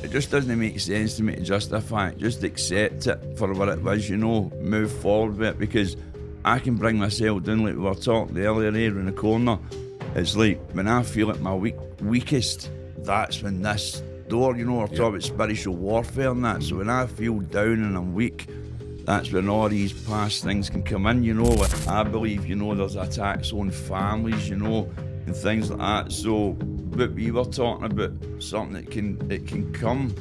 it just doesn't make sense to me to justify it. Just accept it for what it was, you know, move forward with it, because I can bring myself down, like we were talking earlier here in the corner. It's like when I feel at my weakest, that's when this door, you know, we're talking about spiritual warfare and that. So when I feel down and I'm weak, that's when all these past things can come in, you know. Like, I believe, you know, there's attacks on families, you know, and things like that. So, but we were talking about something that can come,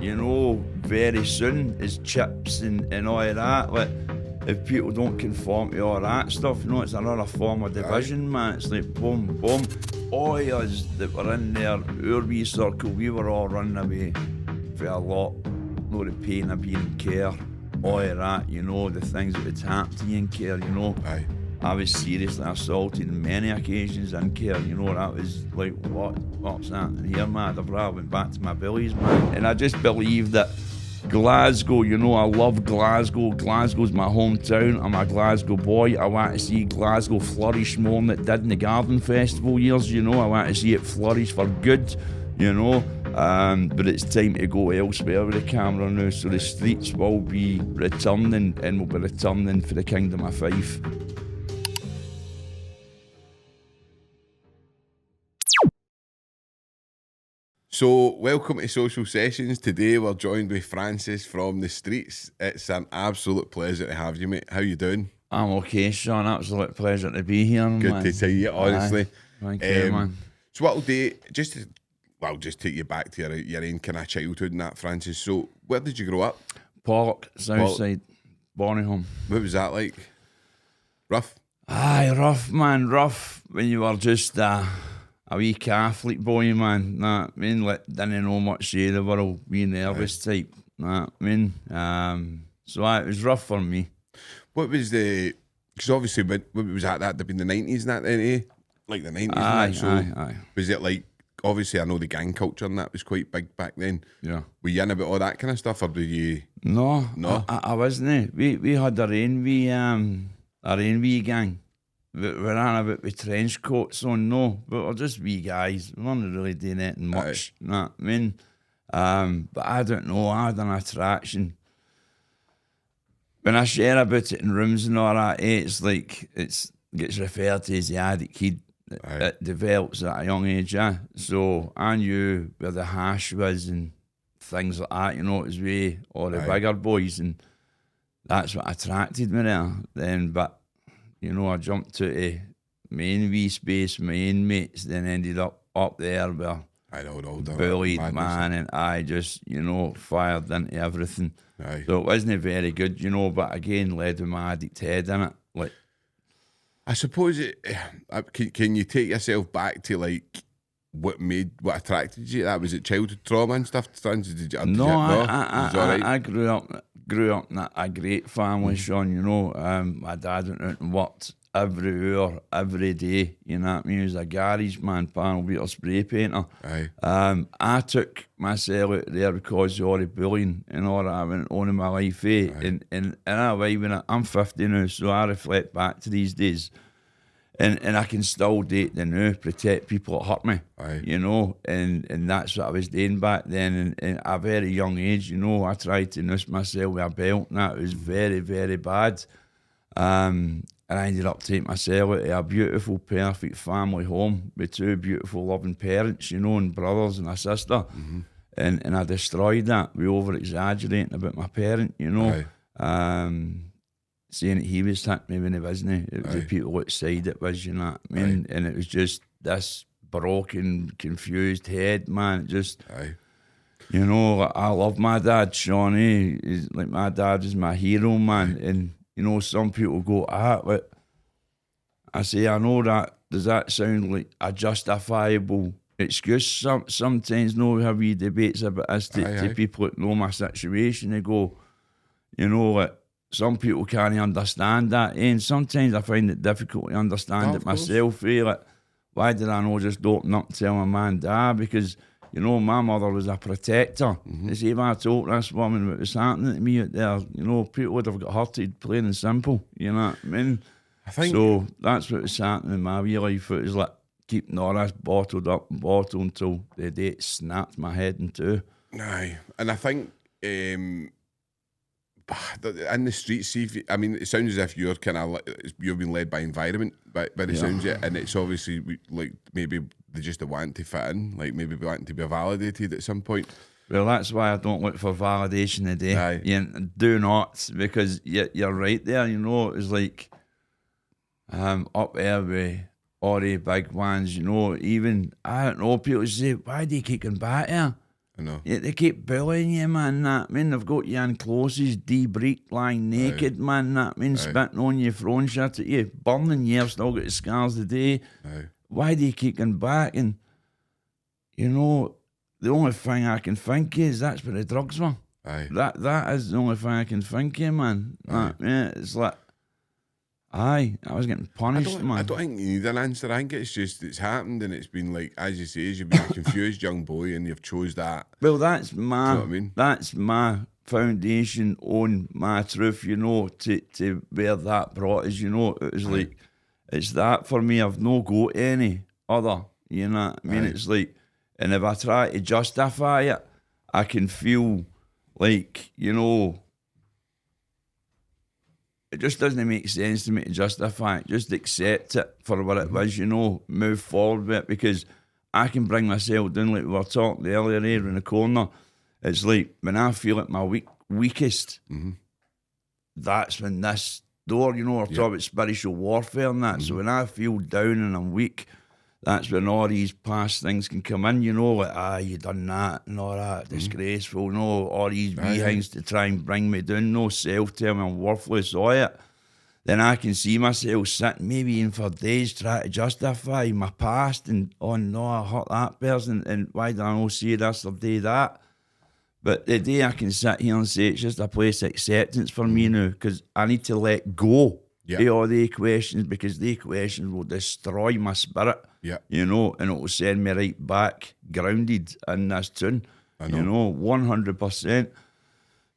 you know, very soon, is chips and all of that. Like, if people don't conform to all that stuff, you know, it's another form of division, man. It's like boom, boom. All of us that were in there, our wee circle, we were all running away for a lot. You know, the pain of being in care, all of that, you know, the things that would happen to you in care, you know. I was seriously assaulted on many occasions in care, you know. That was like, what's happening here, man? I've rather went back to my billies, man. And I just believe that Glasgow, you know, I love Glasgow. Glasgow's my hometown. I'm a Glasgow boy. I want to see Glasgow flourish more than it did in the Garden Festival years, you know. I want to see it flourish for good, you know. But it's time to go elsewhere with the camera now. So the streets will be returning, and will be returning for the Kingdom of Fife. So, welcome to Social Sessions. Today we're joined by Francis from the streets. It's an absolute pleasure to have you, mate. How you doing? I'm okay, Sean. Absolute pleasure to be here, man. Good to see you, honestly. Thank you, man. So what I'll do, just take you back to your own kind of childhood and that, Francis. So, where did you grow up? Park, Southside, Bonnyholm. What was that like? Rough? Aye, rough, man, rough. When you were just a wee Catholic boy, man. Nah, I mean, like, didn't know much of the world, wee nervous type. Nah, I mean, so it was rough for me. What was the? Because obviously, when was that? That'd have been the 90s and that, then, eh? Like the 90s. Aye, and that. So aye. was it like? Obviously, I know the gang culture and that was quite big back then. Yeah. Were you in about all that kind of stuff, or did you? No, No, I wasn't. We had our own wee gang. We ran about with trench coats on, no, but we're just wee guys. We weren't really doing anything much. Nah, I mean, but I don't know. I had an attraction. When I share about it in rooms and all that, it's like it gets referred to as the addict kid. It develops at a young age, yeah. So I knew where the hash was and things like that, you know, it was way all the bigger boys, and that's what attracted me there. Then, but, you know, I jumped to the main wee space, my own mates, then ended up there where I know, bullied, man, and I just, you know, fired into everything. So it wasn't very good, you know, but again, led with my addict head in it, like. I suppose can you take yourself back to like what attracted you? That was it, childhood trauma and stuff. I grew up in a great family, Sean. You know, my dad went out and worked every hour, every day. You know what I mean? He was a garage man, panel beater, spray painter. I took myself out there because of all the bullying and all that I went on in my life, eh? And in a way, I'm 50 now, so I reflect back to these days. And I can still date the now, protect people that hurt me, you know, and that's what I was doing back then. And at a very young age, you know, I tried to noose myself with a belt, and that was very, very bad. And I ended up taking myself out to a beautiful, perfect family home with two beautiful, loving parents, you know, and brothers and a sister. And I destroyed that. We over-exaggerating about my parent, you know. Saying that he was hitting me when he wasn't. It was the people outside it was, you know what I mean? And it was just this broken, confused head, man. Just, you know, I love my dad, Shawnee. Like, my dad is my hero, man. And, you know, some people go, like, I say, I know that, does that sound like a justifiable excuse? Sometimes, no, we have wee debates about this to people that know my situation. They go, you know, like, some people can't understand that, and sometimes I find it difficult to understand it myself. Like, why did I not just open up and tell my man, Dad? Because, you know, my mother was a protector. They say, if I told this woman what was happening to me out there, you know, people would have got hurted, plain and simple. You know what I mean? So that's what was happening in my wee life. It was like keeping all this bottled up and bottled until the day it snapped my head in two. Aye. And I think in the streets, see if I mean, it sounds as if you're kind of you've been led by environment, by the sounds of it, and it's obviously like maybe they just want to fit in, like maybe wanting to be validated at some point. Well, that's why I don't look for validation today. Aye. Do not, because you're right there. You know, it's like up there with all the big ones. You know, even I don't know. People say, "Why do you keep going back here?" I know. Yeah, they keep bullying you, man. That I mean, they've got you in clothes, debricked, lying naked, man. That I mean, spitting on you, throwing shit at you, burning you. I've still got the scars today. Aye. Why do you keep going back? And you know, the only thing I can think is that's where the drugs were. Aye. That is the only thing I can think of, man. Yeah, it's like, I was getting punished, man. I don't think you need an answer. I think it's just it's happened and it's been like, as you say, you've been a confused young boy and you've chose that. Well, that's my, you know what I mean? That's my foundation on my truth, you know, to where that brought us, you know. It was like, it's that for me. I've no got any other, you know what I mean? It's like, and if I try to justify it, I can feel like, you know, it just doesn't make sense to me to justify it. Just accept it for what it was, you know, move forward with it, because I can bring myself down like we were talking earlier here in the corner. It's like when I feel at my weakest, that's when this door, you know, we're talking about spiritual warfare and that. So when I feel down and I'm weak, that's when all these past things can come in, you know, like, you done that and all that, disgraceful, no, all these things to try and bring me down, no self, tell me I'm worthless, all it. Then I can see myself sitting, maybe even for days, trying to justify my past and, oh no, I hurt that person, and why did I not say this or do that? But the day I can sit here and say it's just a place of acceptance for me now, because I need to let go of all the questions, because the questions will destroy my spirit. You know, and it will send me right back grounded in this tune. You know, 100%.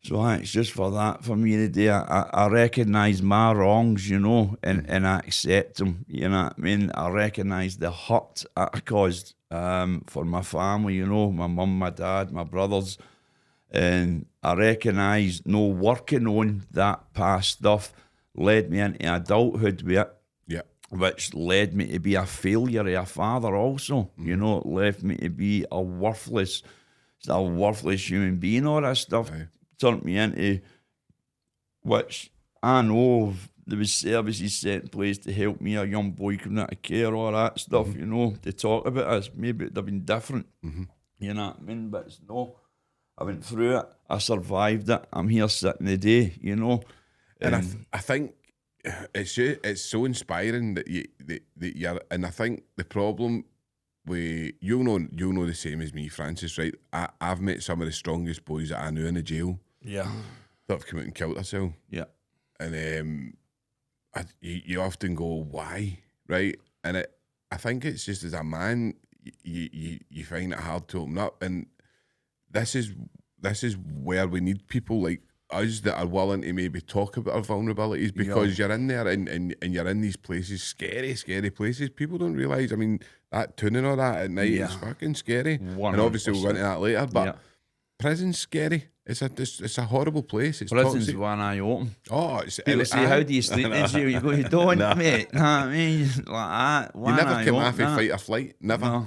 So it's just for that for me today. I recognise my wrongs, you know, and I accept them. You know what I mean? I recognise the hurt I caused for my family, you know, my mum, my dad, my brothers. And I recognise no working on that past stuff led me into adulthood with it. Which led me to be a failure of a father also. You know, it left me to be a worthless human being. All that stuff turned me into, which I know there was services set in place to help me, a young boy coming out of care, all that stuff, you know, to talk about us. Maybe it would have been different, you know what I mean? But it's no, I went through it, I survived it, I'm here sitting today, you know. And I think it's so inspiring that you're, and I think the problem with you'll know the same as me, Francis, right? I've met some of the strongest boys that I knew in the jail. That have come out and killed themselves. And you often go, why, right? And I think it's just as a man, you find it hard to open up, and this is where we need people like us that are willing to maybe talk about our vulnerabilities, because you're in there and you're in these places, scary places. People don't realise, I mean, that tuning all that at night is fucking scary. 100%. And obviously we'll go into that later, but prison's scary. It's a horrible place. It's prison's toxic. one eye open. Oh, it's people say, how do you sleep in jail? You go, you don't, mate. Know what I mean? Like that. You never come off a fight or flight. Never.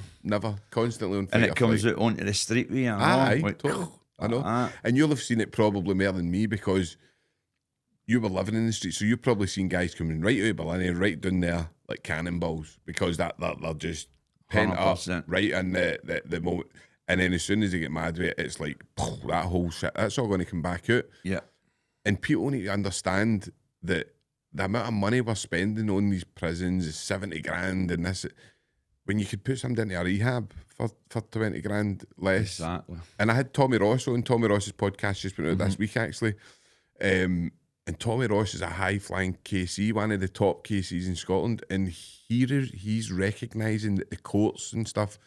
Constantly on fight or flight. And it comes out onto the street with you. Totally. I know. And you'll have seen it probably more than me, because you were living in the street, so you've probably seen guys coming right out of Berlin, right down there like cannonballs, because they're just pent 100%. Up right in the moment. And then as soon as they get mad with it, it's like, that whole shit, that's all going to come back out. And people need to understand that the amount of money we're spending on these prisons is 70 grand and this, when you could put somebody into a rehab for 20 grand less. Exactly. And I had Tommy Ross on. Tommy Ross's podcast just went out this week, actually. And Tommy Ross is a high-flying KC, one of the top KCs in Scotland. And he's recognising that the courts and stuff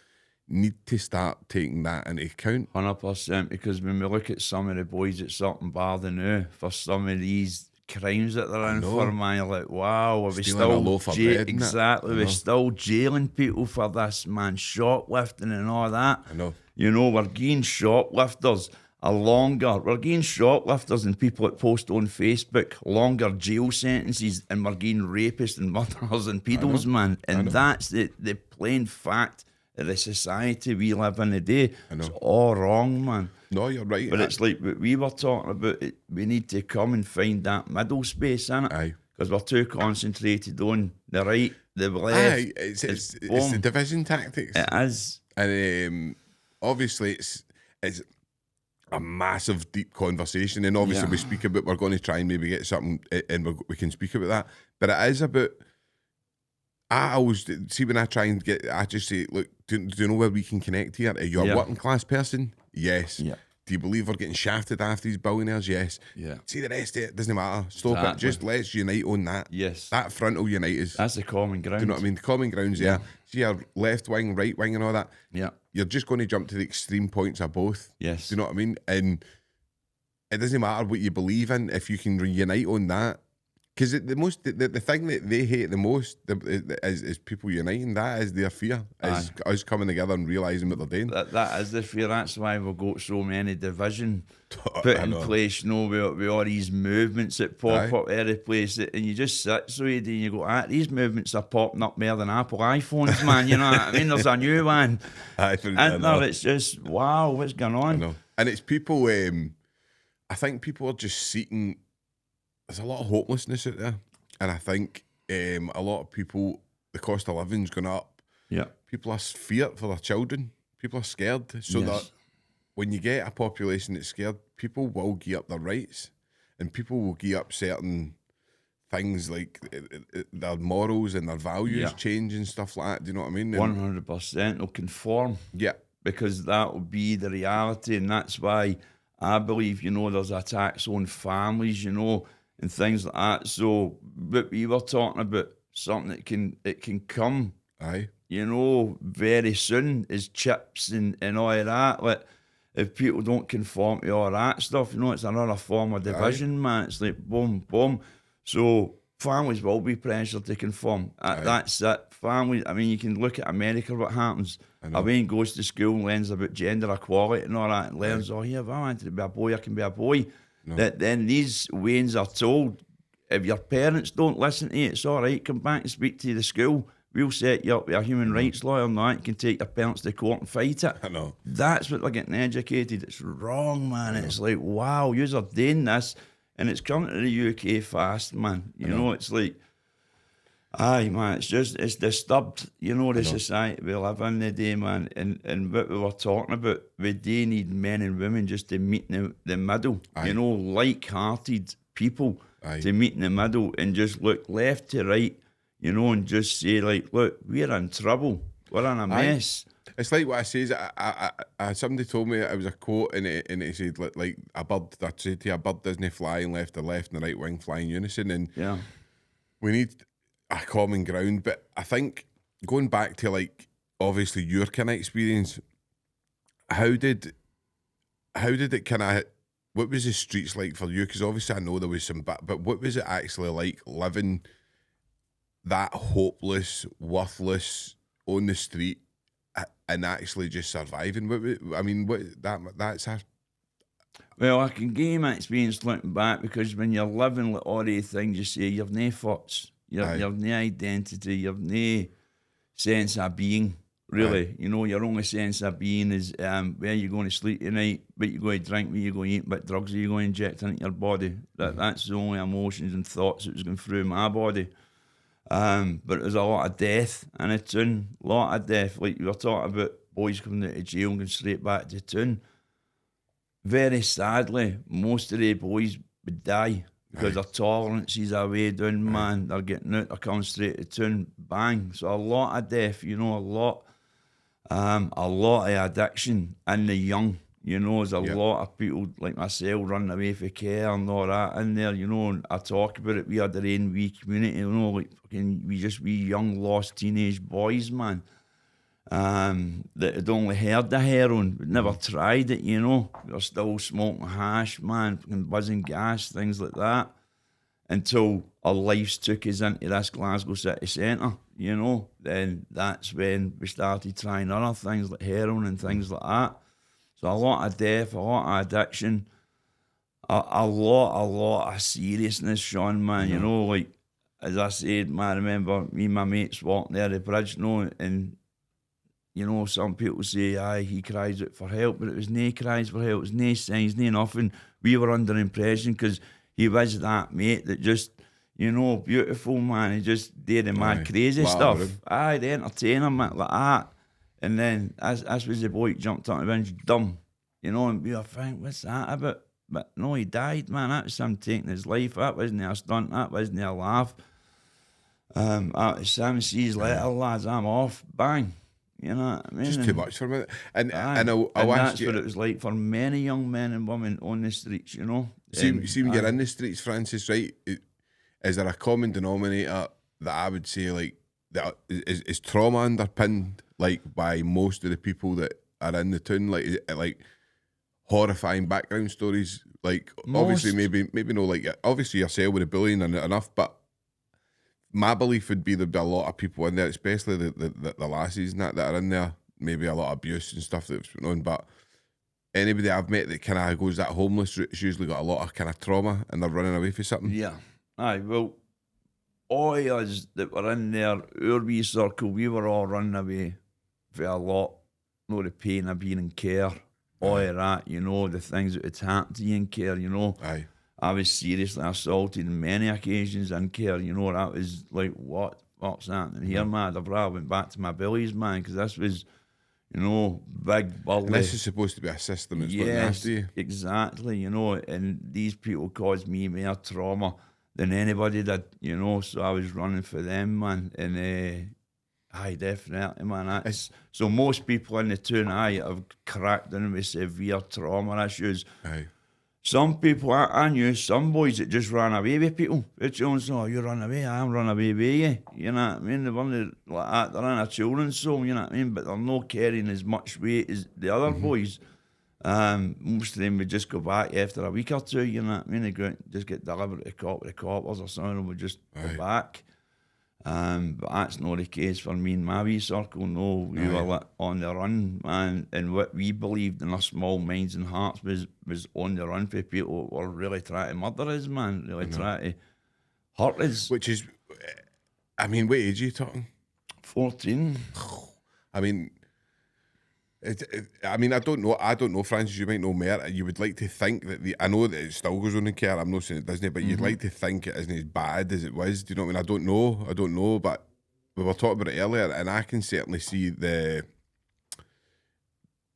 need to start taking that into account. 100%, because when we look at some of the boys at certain bar now, for some of these crimes that they're in know. for, man. You're like, wow, are we Stealing a still loaf of bread, innit? exactly? I We're know. still jailing people for this, man. Shoplifting and all that. I know. You know, we're getting shoplifters we're getting shoplifters and people that post on Facebook longer jail sentences, and we're getting rapists and murderers and pedos, man. And that's the plain fact of the society we live in today. It's all wrong, man. No, you're right. But it's like what we were talking about. We need to come and find that middle space, innit? Aye. Because we're too concentrated on the right, the left. Aye, it's the division tactics. It is. And obviously it's a massive, deep conversation. And obviously we speak about, we're going to try and maybe get something and we can speak about that. But it is about, I always see when I try and I just say, look, do you know where we can connect here? Are you a working class person? Yes. Yeah. Do you believe we're getting shafted after these billionaires? Yes. Yeah. See, the rest of it doesn't matter. Stop it. Just let's unite on that. Yes. That front will unite us. That's the common ground. Do you know what I mean? The common ground's there. See your left wing, right wing and all that. Yeah. You're just going to jump to the extreme points of both. Yes. Do you know what I mean? And it doesn't matter what you believe in if you can reunite on that. Because the thing that they hate the most is people uniting. That is their fear. Is us coming together and realising what they're doing. That is the fear. That's why we've got so many division put in place, you know, with all these movements that pop up every place. And you just sit so and you go, these movements are popping up more than Apple iPhones, man. You know what I mean? There's a new one. It's just, wow, what's going on? I know. And it's people, I think people are just seeking. There's a lot of hopelessness out there, and I think a lot of people, the cost of living's gone up. Yeah, people are feared for their children. People are scared, so that when you get a population that's scared, people will give up their rights, and people will give up certain things like their morals and their values change and stuff like that. Do you know what I mean? 100%. They'll conform. Yeah, because that will be the reality, and that's why I believe, you know, there's attacks on families, you know, and things like that. So what we were talking about, something that can come, you know, very soon is chips and all of that. Like, if people don't conform to all that stuff, you know, it's another form of division, man. It's like boom, boom. So families will be pressured to conform. That's it. Families, I mean, you can look at America, what happens. A Wayne goes to school and learns about gender equality and all that, and learns, if I wanted to be a boy, I can be a boy. Then these Waynes are told, if your parents don't listen to you, it's all right, come back and speak to the school. We'll set you up with a human rights lawyer and that. You can take your parents to court and fight it. I know. That's what they're getting educated. It's wrong, man. It's like, wow, yous are doing this. And it's coming to the UK fast, man. You know, it's like, man, it's disturbed, you know, the society we live in today, man. And what we were talking about, we do need men and women just to meet in the middle, you know, like-hearted people to meet in the middle and just look left to right, you know, and just say, like, look, we're in trouble. We're in a mess. It's like what I says. Somebody told me it was a quote, and it said like a bird. I said to you, a bird doesn't fly unless the left and the right wing fly in unison, and we need a common ground. But I think going back to, like, obviously your kind of experience, how did it kind of? What was the streets like for you? Because obviously I know there was some, but what was it actually like living that hopeless, worthless on the street? And actually just surviving. That's a... Well, I can give you my experience looking back, because when you're living like all these things, you say you've no thoughts, you've no identity, you've no sense of being, really. You know, your only sense of being is where you're going to sleep tonight, what you're going to drink, what you're going to eat, what drugs are you going to inject into your body. That's the only emotions and thoughts that was going through my body. But there's a lot of death in a town, a lot of death. Like you were talking about boys coming out of jail and going straight back to town. Very sadly, most of the boys would die because their tolerances are way down, man. They're getting out, they're coming straight to town, bang. So a lot of death, you know, a lot of addiction in the young. You know, there's a lot of people like myself running away for care and all that in there, you know, and I talk about it. We had our own wee community, you know, like fucking we young lost teenage boys, man, that had only heard the heroin, but never tried it, you know. We were still smoking hash, man, fucking buzzing gas, things like that. until our lives took us into this Glasgow city centre, you know. Then that's when we started trying other things like heroin and things like that. So a lot of death, a lot of addiction, a lot of seriousness, Sean, man. You know, like, as I said, man, I remember me and my mates walking there the bridge, you know, and, you know, some people say, aye, he cries out for help, but it was nae cries for help, it was nae signs, nae nothing. We were under impression because he was that mate that just, you know, beautiful, man. He just did the mad crazy stuff. Aye, the entertainer, man, like that. And then as was the boy jumped on the bench, dumb, you know, and we were thinking, what's that about? But no, he died, man. That was him taking his life. That wasn't a stunt. That wasn't a laugh. Sam sees later, lads, I'm off. Bang. You know what I mean? Just too much for me. And that's what it was like for many young men and women on the streets, you know. See when you're in the streets, Francis, right? Is there a common denominator that I would say, like, that is trauma underpinned, like, by most of the people that are in the town? Like horrifying background stories, like, obviously maybe no, like, obviously yourself with the bullying and enough, but my belief would be there'd be a lot of people in there, especially the lassies and that are in there, maybe a lot of abuse and stuff that's been on, but anybody I've met that kind of goes that homeless route has usually got a lot of kind of trauma and they're running away for something. Yeah. Aye, well, all of us that were in there, our wee circle, we were all running away for a lot. You know, the pain of being in care, all of that, you know, the things that had happened to you in care, you know. Aye. I was seriously assaulted on many occasions in care, you know. That was like, what's happening here, man? I've rather went back to my billies, man, because this was, you know, big, bully. And this is supposed to be a system that's looking after you. Exactly, you know, and these people caused me more trauma than anybody did, you know, so I was running for them, man, and aye, definitely, man. So most people in the town, have cracked in with severe trauma issues. Aye. Some people, I knew some boys that just ran away with people. It's almost, oh, you run away, I'm running away with you. You know what I mean? They're one like that, they're in a children's home, you know what I mean? But they're not carrying as much weight as the other boys. Most of them would just go back after a week or two, you know what I mean? They go just get delivered to the cop with the coppers or something, and would just go back. But that's not the case for me and my wee circle. No, we were on the run, man, and what we believed in our small minds and hearts was on the run for people who were really trying to murder us, man, really trying to hurt us. Which is, I mean, what age are you talking? 14. I mean, I don't know, Francis, you might know more. You would like to think that I know that it still goes on in care, I'm not saying it doesn't, but you'd like to think it isn't as bad as it was. Do you know what I mean? I don't know, but we were talking about it earlier, and I can certainly see the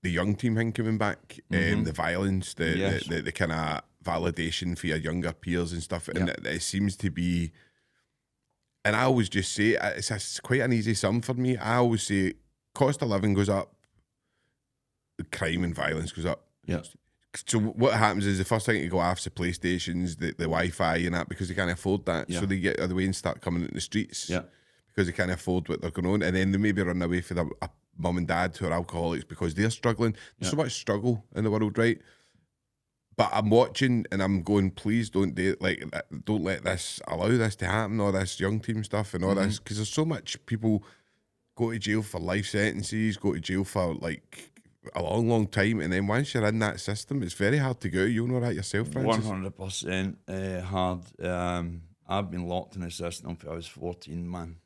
young team thing coming back, the violence, the kind of validation for your younger peers and stuff, and it seems to be, and I always just say, it's quite an easy sum for me. I always say, cost of living goes up, crime and violence goes up. Yeah. So what happens is the first thing to go after PlayStations, the Wi-Fi and that, because they can't afford that. Yeah. So they get out of the way and start coming into the streets. Yeah. Because they can't afford what they're going on. And then they maybe run away for their mum and dad who are alcoholics because they're struggling. There's so much struggle in the world, right? But I'm watching and I'm going, please don't allow this to happen, all this young team stuff and all this, because there's so much people go to jail for life sentences, go to jail for like a long time, and then once you're in that system, it's very hard to go. You know that yourself, Francis? 100% hard. I've been locked in the system since I was 14, man.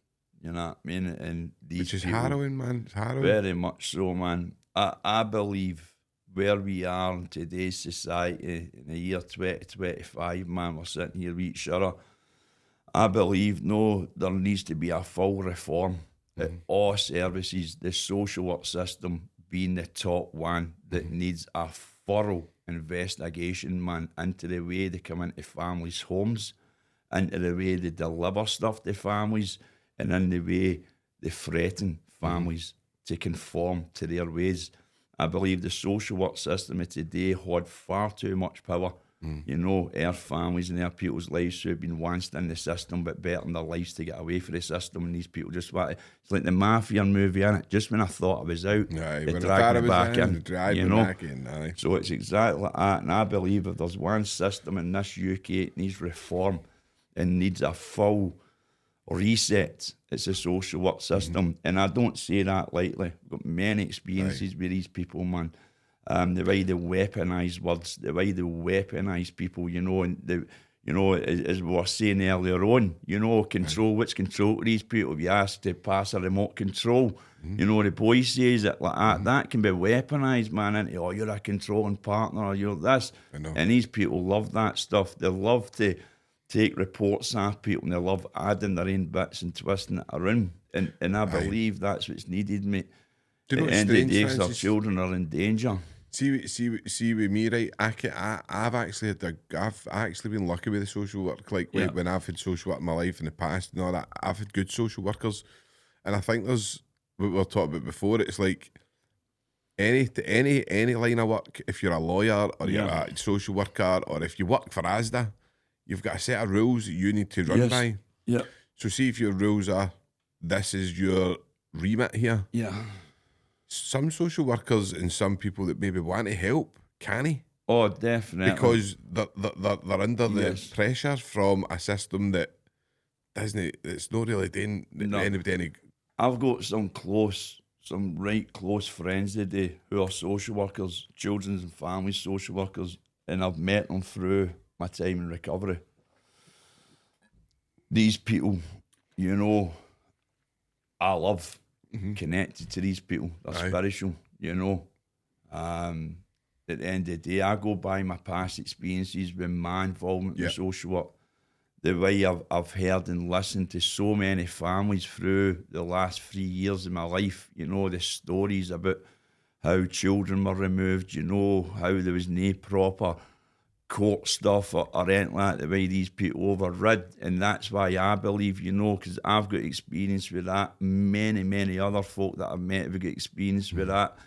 You know what I mean? And which is harrowing, man. It's harrowing. Very much so, man. I believe where we are in today's society in the year 2025, man, we're sitting here with each other. I believe, there needs to be a full reform at all services, the social work system being the top one that needs a thorough investigation, man, into the way they come into families' homes, into the way they deliver stuff to families, and in the way they threaten families to conform to their ways. I believe the social work system of today had far too much power. You know, our families and our people's lives who have been once in the system but betting their lives to get away from the system, and these people just want to, it's like the Mafia movie, innit? Just when I thought I was out, they dragged me back in, you know? So it's exactly like that, and I believe if there's one system in this UK, it needs reform, and needs a full reset, it's a social work system. And I don't say that lightly. I've got many experiences with these people, man. The way they weaponise words, the way they weaponise people, and as we were saying earlier on, control, what's control to these people? If you ask to pass a remote control, the boy says it like that, that can be weaponised, man, into, oh, you're a controlling partner, or you're this. And these people love that stuff. They love to take reports off people, and they love adding their own bits and twisting it around. And I believe that's what's needed, mate. Do you know At the end of the day, Francis? our children are in danger. See with me, right? I've actually been lucky with the social work. Like when I've had social work in my life in the past and all that, I've had good social workers, and I think there's what we were talking about before. It's like any line of work. If you're a lawyer or you're a social worker, or if you work for ASDA, you've got a set of rules that you need to run by. Yeah. So see if your rules are, this is your remit here. Yeah. Some social workers and some people that maybe want to help, can't. Oh, definitely. Because they're under the pressure from a system that it's not really doing anybody any. I've got some right close friends today who are social workers, children's and family social workers, and I've met them through my time in recovery. These people, I love connected to these people. They're spiritual, At the end of the day, I go by my past experiences with my involvement with social work. The way I've heard and listened to so many families through the last 3 years of my life, the stories about how children were removed, how there was no proper court stuff or anything like that, the way these people overrid. And that's why I believe, because I've got experience with that. Many other folk that I've met have got experience with that.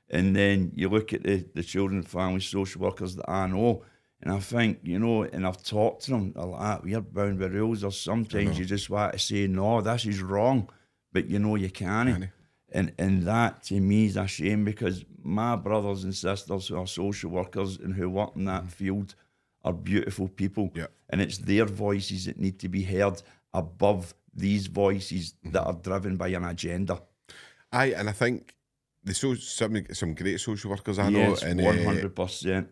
And then you look at the children and family social workers that I know, and I think, and I've talked to them, they're like, we're bound by rules, or sometimes you just want to say, no, this is wrong, but you can't. And that to me is a shame, because my brothers and sisters who are social workers and who work in that field are beautiful people. Yeah. And it's their voices that need to be heard above these voices that are driven by an agenda. And I think some great social workers I know. Yes, 100%.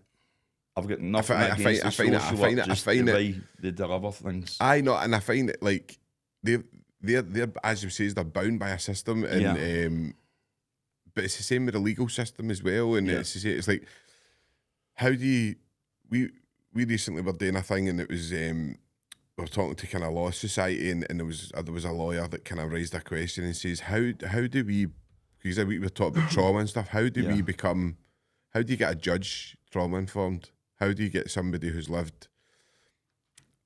I've got nothing against the social work, just the way they deliver things. I know, and I find it like they're as you say, they're bound by a system, and but it's the same with the legal system as well. And it's like, how do we recently were doing a thing, and it was we were talking to kind of law society, and there was a lawyer that kind of raised a question and says, how do we, because we were talking about trauma and stuff, how do you get a judge trauma informed? How do you get somebody who's lived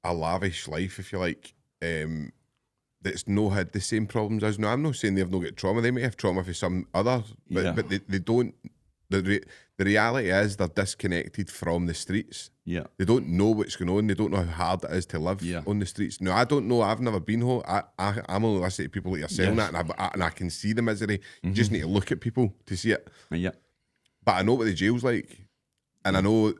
a lavish life, if you like, that's no had the same problems as? No, I'm not saying they've not got trauma. They may have trauma for some other, but they don't. The reality is they're disconnected from the streets. Yeah, they don't know what's going on. They don't know how hard it is to live on the streets. No, I don't know. I've never been home. I'm only listening to people like yourself, and I can see the misery. You just need to look at people to see it. Yeah, but I know what the jail's like, and I know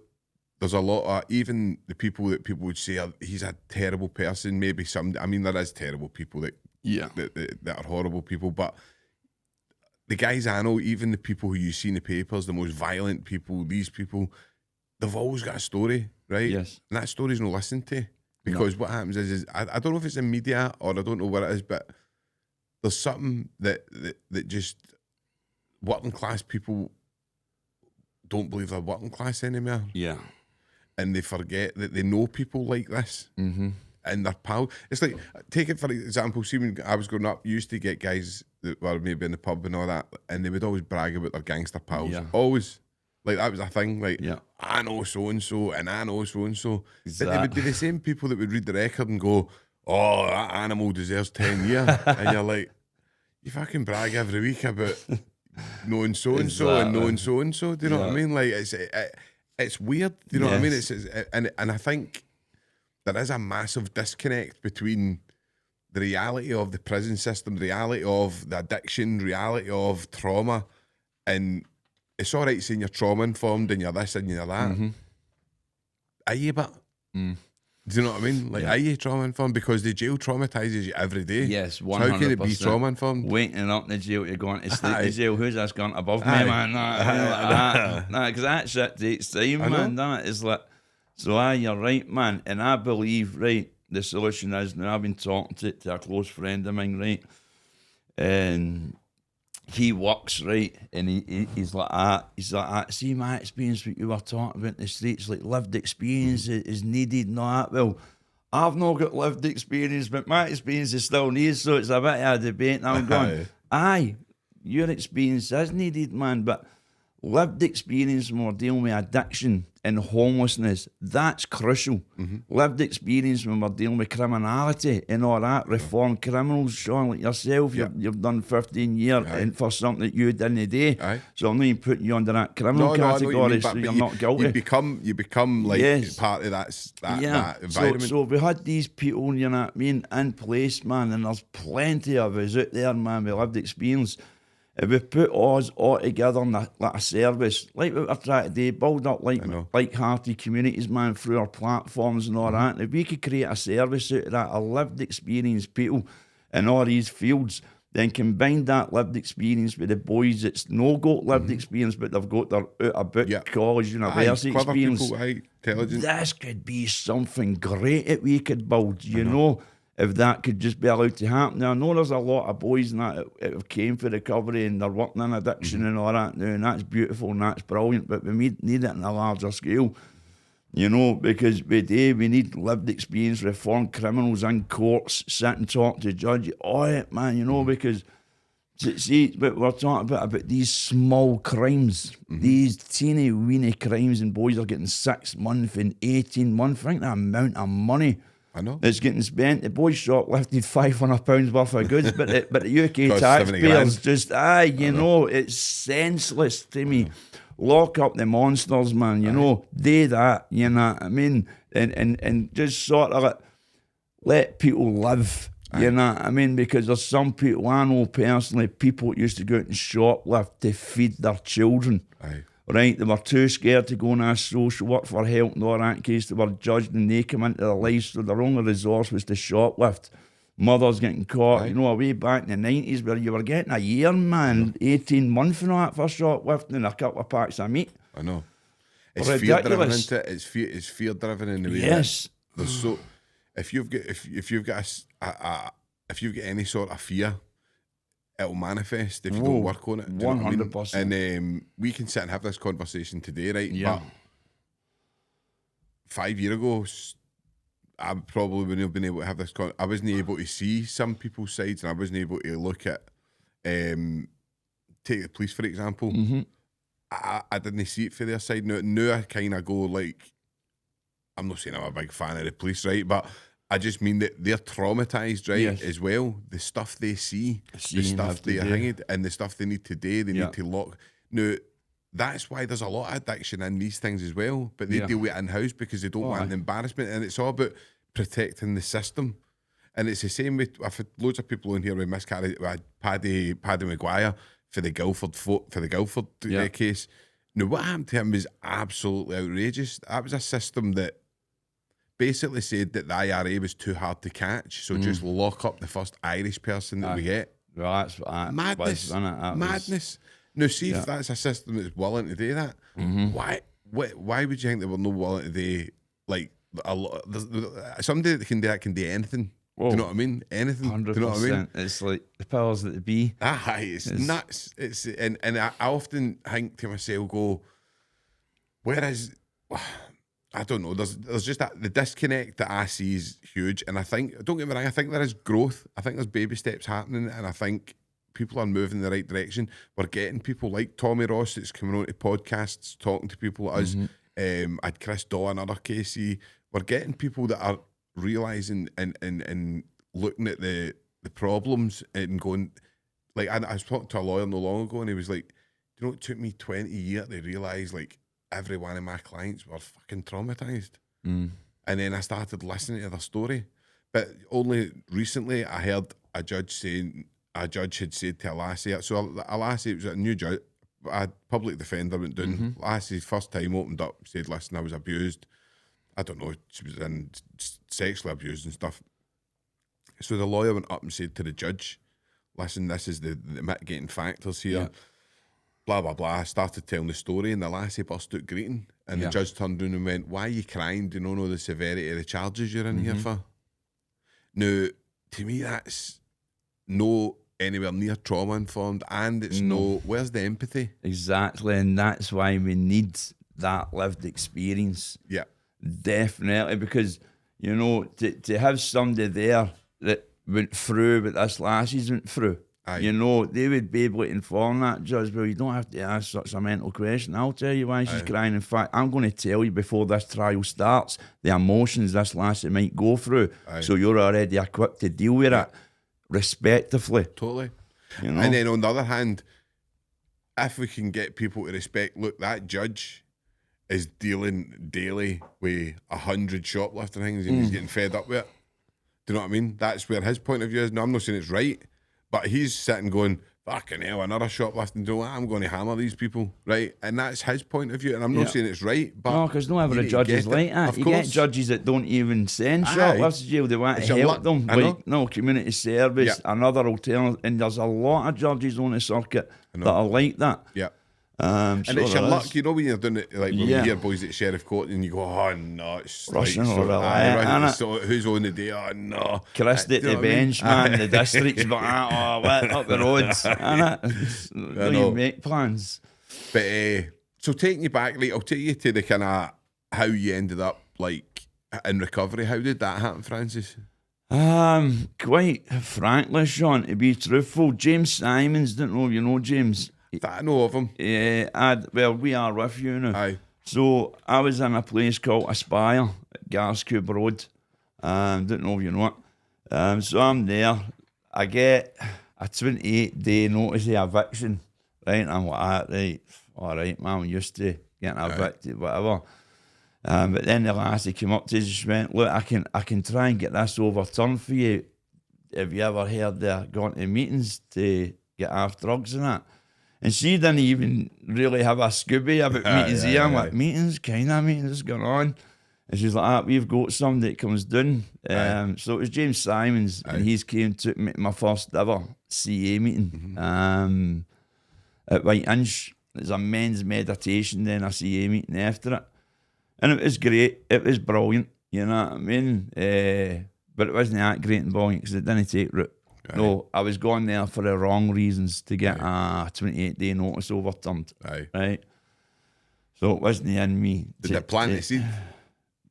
there's a lot of, even the people that people would say he's a terrible person. Maybe there is terrible people that are horrible people, but the guys I know, even the people who you see in the papers, the most violent people, these people, they've always got a story, right? Yes. And that story's not listened to, because what happens is I don't know if it's in media or I don't know what it is, but there's something that just working class people don't believe they're working class anymore. Yeah. And they forget that they know people like this. Mm-hmm. And they're pals. It's like, take it for example, see, when I was growing up, you used to get guys that were maybe in the pub and all that, and they would always brag about their gangster pals. Yeah. Always. Like, that was a thing. Like, I know so-and-so, and I know so-and-so. But they would be the same people that would read the record and go, oh, that animal deserves 10 years. And you're like, you fucking brag every week about knowing so-and-so and knowing so-and-so. Do you know what I mean? Like, it's weird. Do you know what I mean? And I think there is a massive disconnect between the reality of the prison system, the reality of the addiction, reality of trauma. And it's all right saying you're trauma informed and you're this and you're that. Mm-hmm. Are you? But Do you know what I mean? Like, are you trauma informed? Because the jail traumatises you every day. Yes, 100%. So how can it be trauma informed? Waking up in the jail, you're going to sleep in the jail. Who's this gone above me, man? Nah, because that shit takes time, man. That is like, so you're right, man. And I believe, right, the solution is, now I've been talking to a close friend of mine, right, and he works, right, and he's like that. He's like that. See, my experience, what you were talking about in the streets, like lived experience is needed and all that. Well, I've not got lived experience, but my experience is still needed, so it's a bit of a debate. And I'm going, aye, your experience is needed, man, but lived experience when we're dealing with addiction and homelessness, that's crucial. Lived experience when we're dealing with criminality and all that, reformed criminals, Sean, like yourself, you've done 15 years and for something that you didn't do. So I'm not even putting you under that criminal category, so you're not guilty. You become like part of that environment. So we had these people, you know what I mean, in place, man, and there's plenty of us out there, man, with lived experience. If we put us all together in like a service, like what we're trying to do, build up like-hearted communities, man, through our platforms and all that. If we could create a service out of that, a lived experience people in all these fields, then combine that lived experience with the boys that's no got lived experience, but they've got their out-of-book college, university experience. People, intelligent. This could be something great that we could build, you know. If that could just be allowed to happen. Now, I know there's a lot of boys that have came for recovery and they're working in addiction and all that now, and that's beautiful and that's brilliant, but we need it on a larger scale, you know, because we need lived experience, reformed criminals in courts, sit and talk to judges, all it, man, you know, because, see, but we're talking about these small crimes, these teeny weeny crimes, and boys are getting 6 months and 18 months. Think the amount of money I know. It's getting spent. The boys shoplifted £500 worth of goods, but the UK taxpayers just, you know, it's senseless to me. Lock up the monsters, man, you know, do that, you know what I mean? And just sort of let people live, you know what I mean? Because there's some people, I know personally, people used to go out and shoplift to feed their children. Right, they were too scared to go and ask social work for help and all that in case they were judged and they come into their lives, so their only resource was to shoplift. Mothers getting caught, you know, way back in the 90s where you were getting a year, man, 18 months and all that for shoplifting and a couple of packs of meat. I know. It's fear-driven, isn't it? It's fear-driven in the way that there's so... If you've got any sort of fear, it'll manifest if you don't work on it. 100%. I mean? And we can sit and have this conversation today, right? Yeah. But 5 years ago, I probably wouldn't have been able to have this. I wasn't able to see some people's sides, and I wasn't able to look at. Take the police for example. I didn't see it for their side. Now I kind of go like, I'm not saying I'm a big fan of the police, right? But I just mean that they're traumatised, right, as well. The stuff they see, the stuff they are hanging, and the stuff they need to do, they need to lock. Now, that's why there's a lot of addiction in these things as well, but they deal with it in-house because they don't want the embarrassment, and it's all about protecting the system. And it's the same with, I've had loads of people in here with miscarriage, Paddy Maguire for the Guildford case. Now, what happened to him was absolutely outrageous. That was a system that basically said that the IRA was too hard to catch, so just lock up the first Irish person that we get. Well, that's what madness. Madness. Now, see if that's a system that's willing to do that. Why would you think they were not willing to do like a lot? Somebody that can do anything. Do you know what I mean? Anything. 100%. Do you know what I mean? It's like the powers that be. It's nuts. It's and I often think to myself, go, where is? I don't know. There's just the disconnect that I see is huge, and I think, don't get me wrong, I think there is growth. I think there's baby steps happening, and I think people are moving in the right direction. We're getting people like Tommy Ross that's coming on to podcasts, talking to people like us. I had Chris Daw, another Casey. We're getting people that are realising and looking at the problems and going, like, I was talking to a lawyer not long ago, and he was like, you know, it took me 20 years to realise, like, every one of my clients were fucking traumatised. And then I started listening to their story. But only recently I heard a judge had said to a lassie, so a lassie, it was a new judge, a public defender went down, lassie's first time opened up, said, listen, I was abused. I don't know, she was in sexually abused and stuff. So the lawyer went up and said to the judge, listen, this is the mitigating factors here. Blah, blah, blah. I started telling the story and the lassie burst out greeting. And the judge turned around and went, why are you crying? Do you not know the severity of the charges you're in here for? Now, to me, that's no anywhere near trauma-informed, and it's where's the empathy? Exactly, and that's why we need that lived experience. Yeah. Definitely, because, you know, to have somebody there that went through what this lassie's went through, you know, they would be able to inform that judge, well, you don't have to ask such a mental question. I'll tell you why she's crying. In fact, I'm going to tell you before this trial starts the emotions this lassie might go through, so you're already equipped to deal with it respectively. Totally. You know? And then on the other hand, if we can get people to respect, look, that judge is dealing daily with 100 shoplifting things and he's getting fed up with it. Do you know what I mean? That's where his point of view is. No, I'm not saying it's right, but he's sitting going, fucking hell, another shoplifting deal, I'm going to hammer these people, right? And that's his point of view, and I'm not saying it's right, but no, because no ever judge is like that. You get judges that don't even send shoplifters to jail, they want to help them, like, no, community service, another alternative, and there's a lot of judges on the circuit that are like that. Yeah. And so it's your luck, you know, when you're doing it, like when you hear boys at Sheriff Court and you go, oh no, it's Russian like, so who's on the day? Oh no, Christy at the bench, man, the district's but up the roads, innit? You make plans. But so taking you back, like, I'll take you to the kind of how you ended up like in recovery. How did that happen, Francis? Quite frankly, Sean, to be truthful, James Simons, didn't know if you know James. I know of him. Yeah, well, we are with you now. Aye. So I was in a place called Aspire at Glasgow Road. Didn't know if you know it. So I'm there. I get a 28-day notice of eviction. Right, I'm like, right, all right, man, I'm used to getting evicted, whatever. But then the lassie came up to us and she went, look, I can try and get this overturned for you. Have you ever heard they're going to meetings to get off drugs and that? And she didn't even really have a Scooby about meetings here. I'm like, meetings? Kind of meetings going on? And she's like, we've got somebody that comes down. So it was James Simons, and he's came to me to my first ever CA meeting at White Inch. There's a men's meditation, then a CA meeting after it. And it was great. It was brilliant, you know what I mean? But it wasn't that great and brilliant because it didn't take root. No, I was going there for the wrong reasons to get a 28-day notice overturned. Right? So it wasn't in me. Did it plant the seed?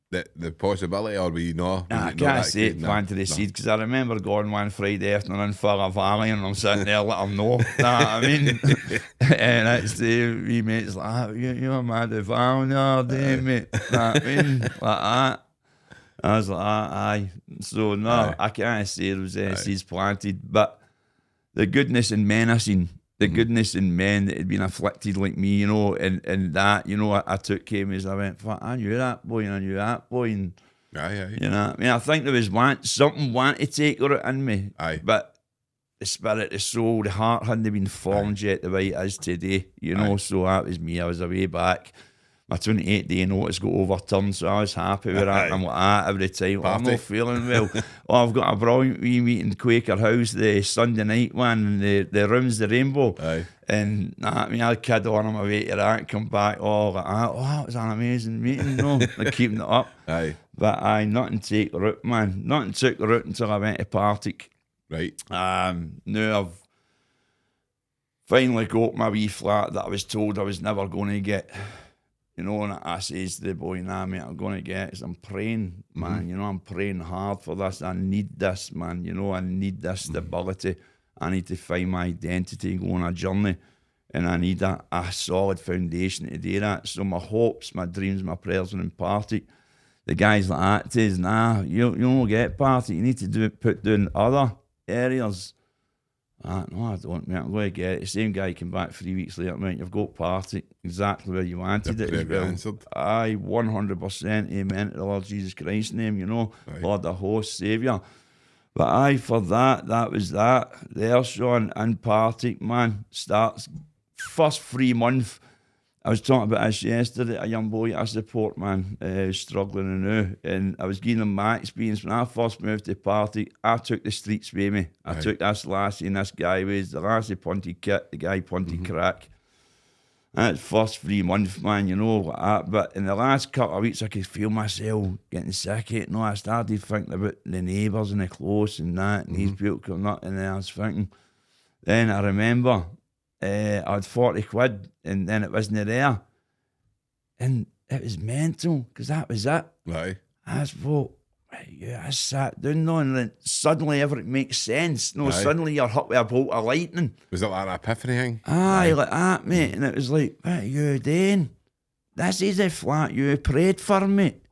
The possibility, or were you not? I can't say it planted the seed because I remember going one Friday afternoon in Further Valley and I'm sitting there let them know. Know what I mean? And it's the wee mate's like, you're mad at Val now, damn mate. Know what I mean? Like that. I was like, aye. So, no, I can't say it was seeds planted, but the goodness in men I seen, the goodness in men that had been afflicted like me, you know, and that, you know, I took came as I went, fuck, I knew that boy and I knew that boy. And, you know, I mean, I think there was something wanted to take root in me, but the spirit, the soul, the heart hadn't been formed yet the way it is today, you know, so that was me. I was away back. My 28-day notice got overturned, so I was happy with that. I'm like every time. I'm not feeling well. I've got a brilliant wee meeting Quaker House, the Sunday night one, and the room's the Rainbow. And I mean, I kid on my way to that, come back, that was an amazing meeting. No, like keeping it up. But nothing take root, man. Nothing took root until I went to Partick. Now I've finally got my wee flat that I was told I was never going to get. You know, and I says to the boy, nah, mate, I'm going to get it. I'm praying, man. You know, I'm praying hard for this. I need this, man. You know, I need this stability. I need to find my identity and go on a journey. And I need a solid foundation to do that. So my hopes, my dreams, my prayers are in Partick. The guys like that says, nah, you don't get Partick. You need to put down other areas. No, I don't, mate. I'm going to get it. The same guy came back 3 weeks later, mate. You've got Partick exactly where you wanted it as well. Aye, 100%. Amen to the Lord Jesus Christ's name, you know. Lord, the host, Saviour. But aye, for that was that. There, Sean, in Partick, man, starts first 3 months. I was talking about this yesterday, a young boy I support, man, who's struggling now, and I was giving him my experience. When I first moved to the party, I took the streets with me. I took this lassie and this guy with the lassie punted kit, the guy punted crack. And it's first 3 months, man, you know, like that. But in the last couple of weeks, I could feel myself getting sick of it. No, I started thinking about the neighbours and the close and that, and these people coming up, and then I was thinking, then I remember I had 40 quid, and then it wasn't there. And it was mental, because that was it. Right. I thought, yeah, I sat down though, and then suddenly everything makes sense. No, suddenly you're hit with a bolt of lightning. Was it like an epiphany thing? Aye, like that, mate. And it was like, what are you doing? This is a flat you prayed for, mate.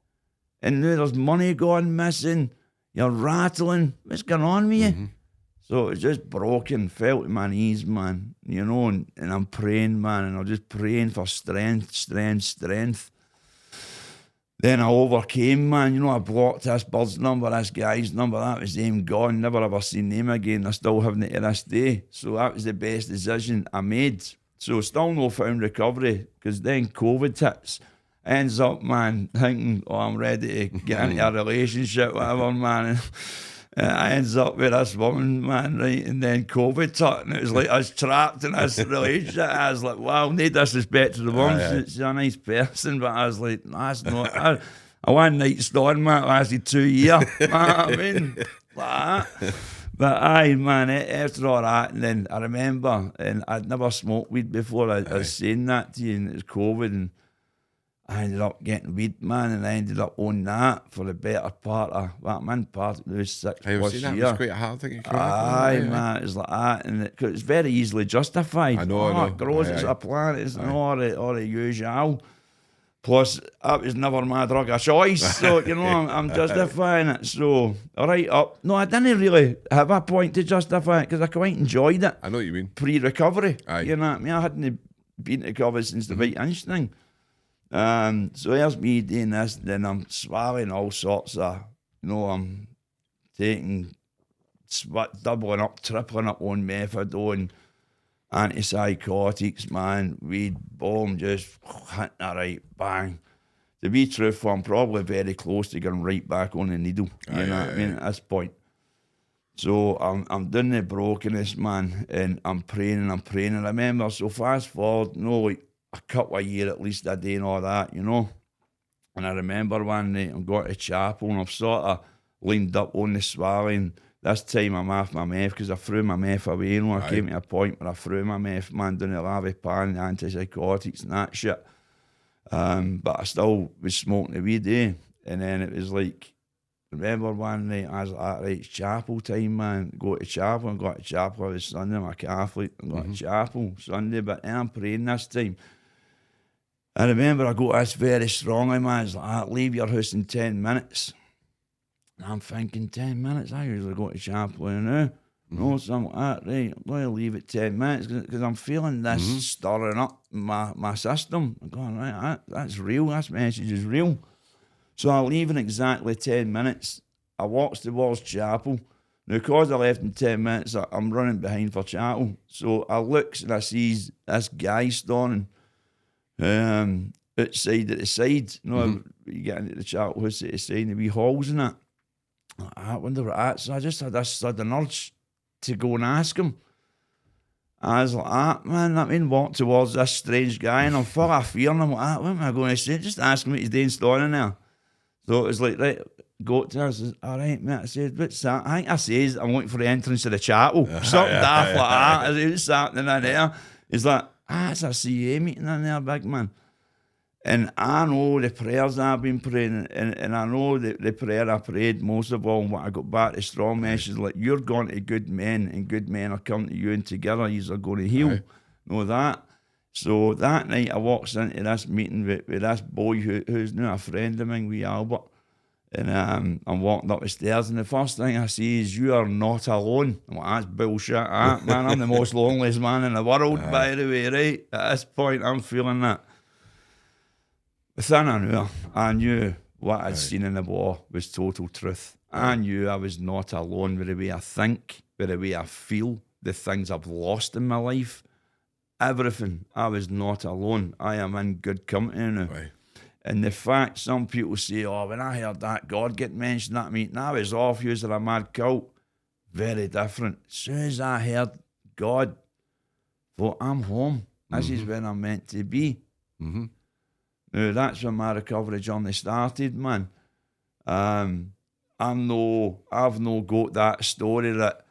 And now there's money gone missing. You're rattling. What's going on with you? So it was just broken, fell to my knees, man. You know, and I'm praying, man, and I'm just praying for strength. Then I overcame, man. You know, I blocked this bird's number, this guy's number. That was him gone. Never ever seen him again. I still haven't to this day. So that was the best decision I made. So still no found recovery, because then COVID hits. Ends up, man, thinking, oh, I'm ready to get into a relationship, whatever, man. And I ends up with this woman, man, right? And then COVID hit, and it was like I was trapped in this relationship. I was like, wow, no disrespect to the woman. She's a nice person, but I was like, that's not. I one night stand, man, lasted 2 years. You know what I mean? Like that. But aye, man, after all that, and then I remember, and I'd never smoked weed before. I was saying that to you, and it was COVID, and I ended up getting weed, man, and I ended up owning that for the better part of, well, I'm in part of those 6 plus years. That was quite a hard thing to Aye, man, it was like that, and it's very easily justified. I know. It grows, it's a plant, it's all the usual. Plus, that was never my drug of choice, so, you know, I'm justifying it. So, right up. No, I didn't really have a point to justify it, because I quite enjoyed it. I know what you mean. Pre-recovery. Aye. You know what I mean? I hadn't been to recovery since the White Inch thing. So there's me doing this, then I'm swallowing all sorts of, you know, I'm taking, doubling up, tripling up on methadone, antipsychotics, man, weed, boom, just hitting it right, bang. To be truthful, I'm probably very close to going right back on the needle, you know what I mean, at this point. So I'm doing the brokenness, man, and I'm praying. I remember, so fast forward, you know, like, a couple of years at least a day and all that, you know. And I remember one night I'm going to chapel and I've sort of leaned up on the swallowing. This time I'm off my meth, because I threw my meth away. You know, I came to a point where I threw my meth, man, down the lavy pan, the antipsychotics and that shit. But I still was smoking the weed, eh? And then it was like, remember one night I was like, right, it's chapel time, man. Go to chapel. I got to chapel every Sunday. I'm a Catholic. I got to chapel Sunday, but then I'm praying this time. I remember I got this very strongly, man. It's like, leave your house in 10 minutes. And I'm thinking, 10 minutes? I usually go to chapel, you know. No, something like that, right? I'm going to leave it 10 minutes, because I'm feeling this stirring up my system. I'm going, right, that's real. This message is real. So I leave in exactly 10 minutes. I walk towards chapel. Now, because I left in 10 minutes, I'm running behind for chapel. So I looks and I sees this guy standing outside at the side. You know, you get into the chapel house at the side and the wee halls and that. I wonder what that's. So I just had this sudden urge to go and ask him. I was like, man, I mean, walk towards this strange guy, and I'm full of fear, and I'm like, what am I going to say? Just ask him what he's doing standing there. So it was like, right, go to her. I says, all right, mate. I said, what's that? I think I says, I'm looking for the entrance to the chapel. Something daft like that. I said, what's happening in there? He's like, it's a CA meeting in there, big man. And I know the prayers I've been praying, and I know the prayer I prayed most of all, when I got back to strong message, like, you're going to good men, and good men are coming to you, and together you're going to heal. Know that? So that night I walks into this meeting with this boy who's now a friend of mine, wee Albert. And I'm walking up the stairs, and the first thing I see is, you are not alone. I'm like, that's bullshit, man. I'm the most loneliest man in the world, by the way, right? At this point, I'm feeling that. Within an hour, I knew what I'd seen in the war was total truth. I knew I was not alone with the way I think, with the way I feel, the things I've lost in my life. everything. I was not alone. I am in good company now. Right. And the fact some people say, oh, when I heard that God get mentioned at meeting, I was off using a mad cult. Very different. As soon as I heard God, thought, I'm home. This is where I'm meant to be. Mm-hmm. Now, that's when my recovery journey started, man. I've no got that story that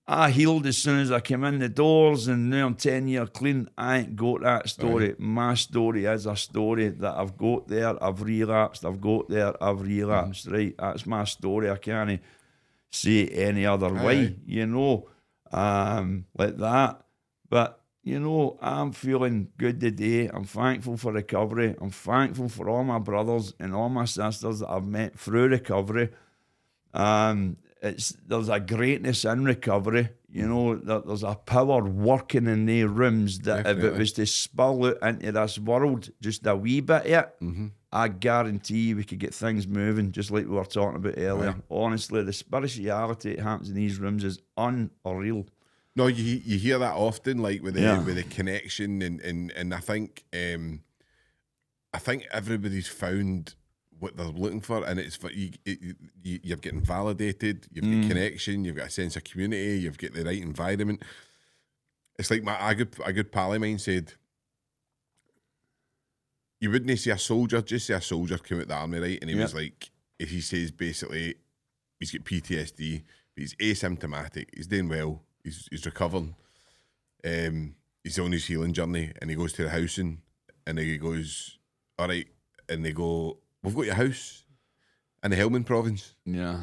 I healed as soon as I came in the doors and now I'm 10 years clean. I ain't got that story. Right. My story is a story that I've got there, I've relapsed, I've got there, I've relapsed, right? That's my story. I can't say any other way, you know, like that. But, you know, I'm feeling good today. I'm thankful for recovery. I'm thankful for all my brothers and all my sisters that I've met through recovery. There's a greatness in recovery, you know, there's a power working in their rooms that Definitely. If it was to spill out into this world just a wee bit yet, I guarantee we could get things moving, just like we were talking about earlier. Right. Honestly, the spirituality that happens in these rooms is unreal. No, you hear that often, like with the connection, and I think everybody's found what they're looking for, and it's for you're getting validated, you've got connection, you've got a sense of community, you've got the right environment. It's like a good pal of mine said, you wouldn't see a soldier, just say a soldier came out the army, right? And he was like, he says basically he's got PTSD, but he's asymptomatic, he's doing well, he's recovering, he's on his healing journey, and he goes to the housing, and he goes, all right, and they go, we've got your house in the Helmand province. Yeah.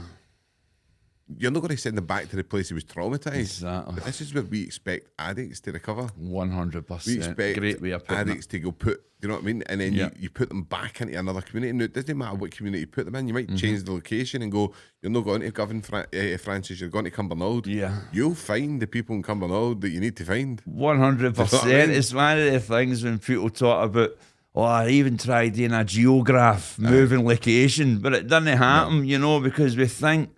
You're not going to send him back to the place he was traumatised. Exactly. But this is where we expect addicts to recover. 100%. We expect Great way of putting addicts to go do you know what I mean? And then you put them back into another community. Now, it doesn't matter what community you put them in. You might change the location and go, you're not going to Govan Francis, you're going to Cumbernauld. Yeah. You'll find the people in Cumbernauld that you need to find. 100%. You know I mean? It's one of the things when people talk about, oh, I even tried doing a geograph, moving location, but it doesn't happen, you know, because we think,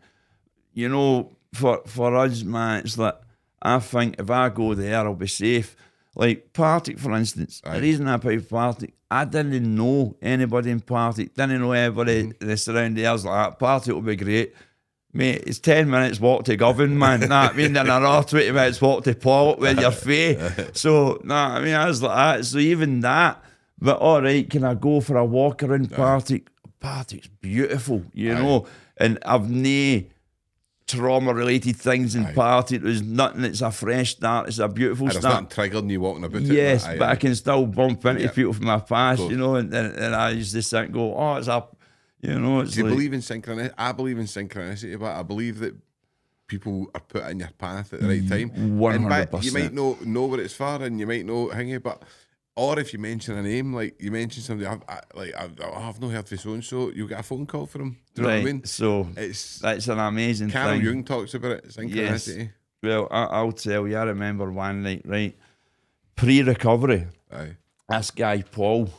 you know, for us, man, it's like, I think if I go there, I'll be safe. Like Partick, for instance, the reason I picked Partick, I didn't know anybody in Partick, didn't know everybody in the surrounding areas like that. Partick will be great. Mate, it's 10 minutes walk to Govan, man. Nah, I mean, then another 20 minutes walk to Paul with your face. So, nah, I mean, I was like that. So even that, but all right, can I go for a walk around Partick? Partick's beautiful, you know, and I've no trauma-related things in Partick. There's nothing. It's a fresh start. It's a beautiful start. There's nothing triggering you walking about it. Yes, but I can still bump into people from my past, you know, and I used to think, go, oh, it's up, you know. It's Do you believe in synchronicity? I believe in synchronicity, but I believe that people are put in your path at the right time. 100%. And you might know where it's for, and you might know hang it, but. Or if you mention a name, like you mention somebody, I've not heard for so and so, you'll get a phone call from them. Do you know what I mean? So that's an amazing Carl thing. Jung talks about it, synchronicity. Yes. Well, I'll tell you, I remember one night, right, pre-recovery, this guy Paul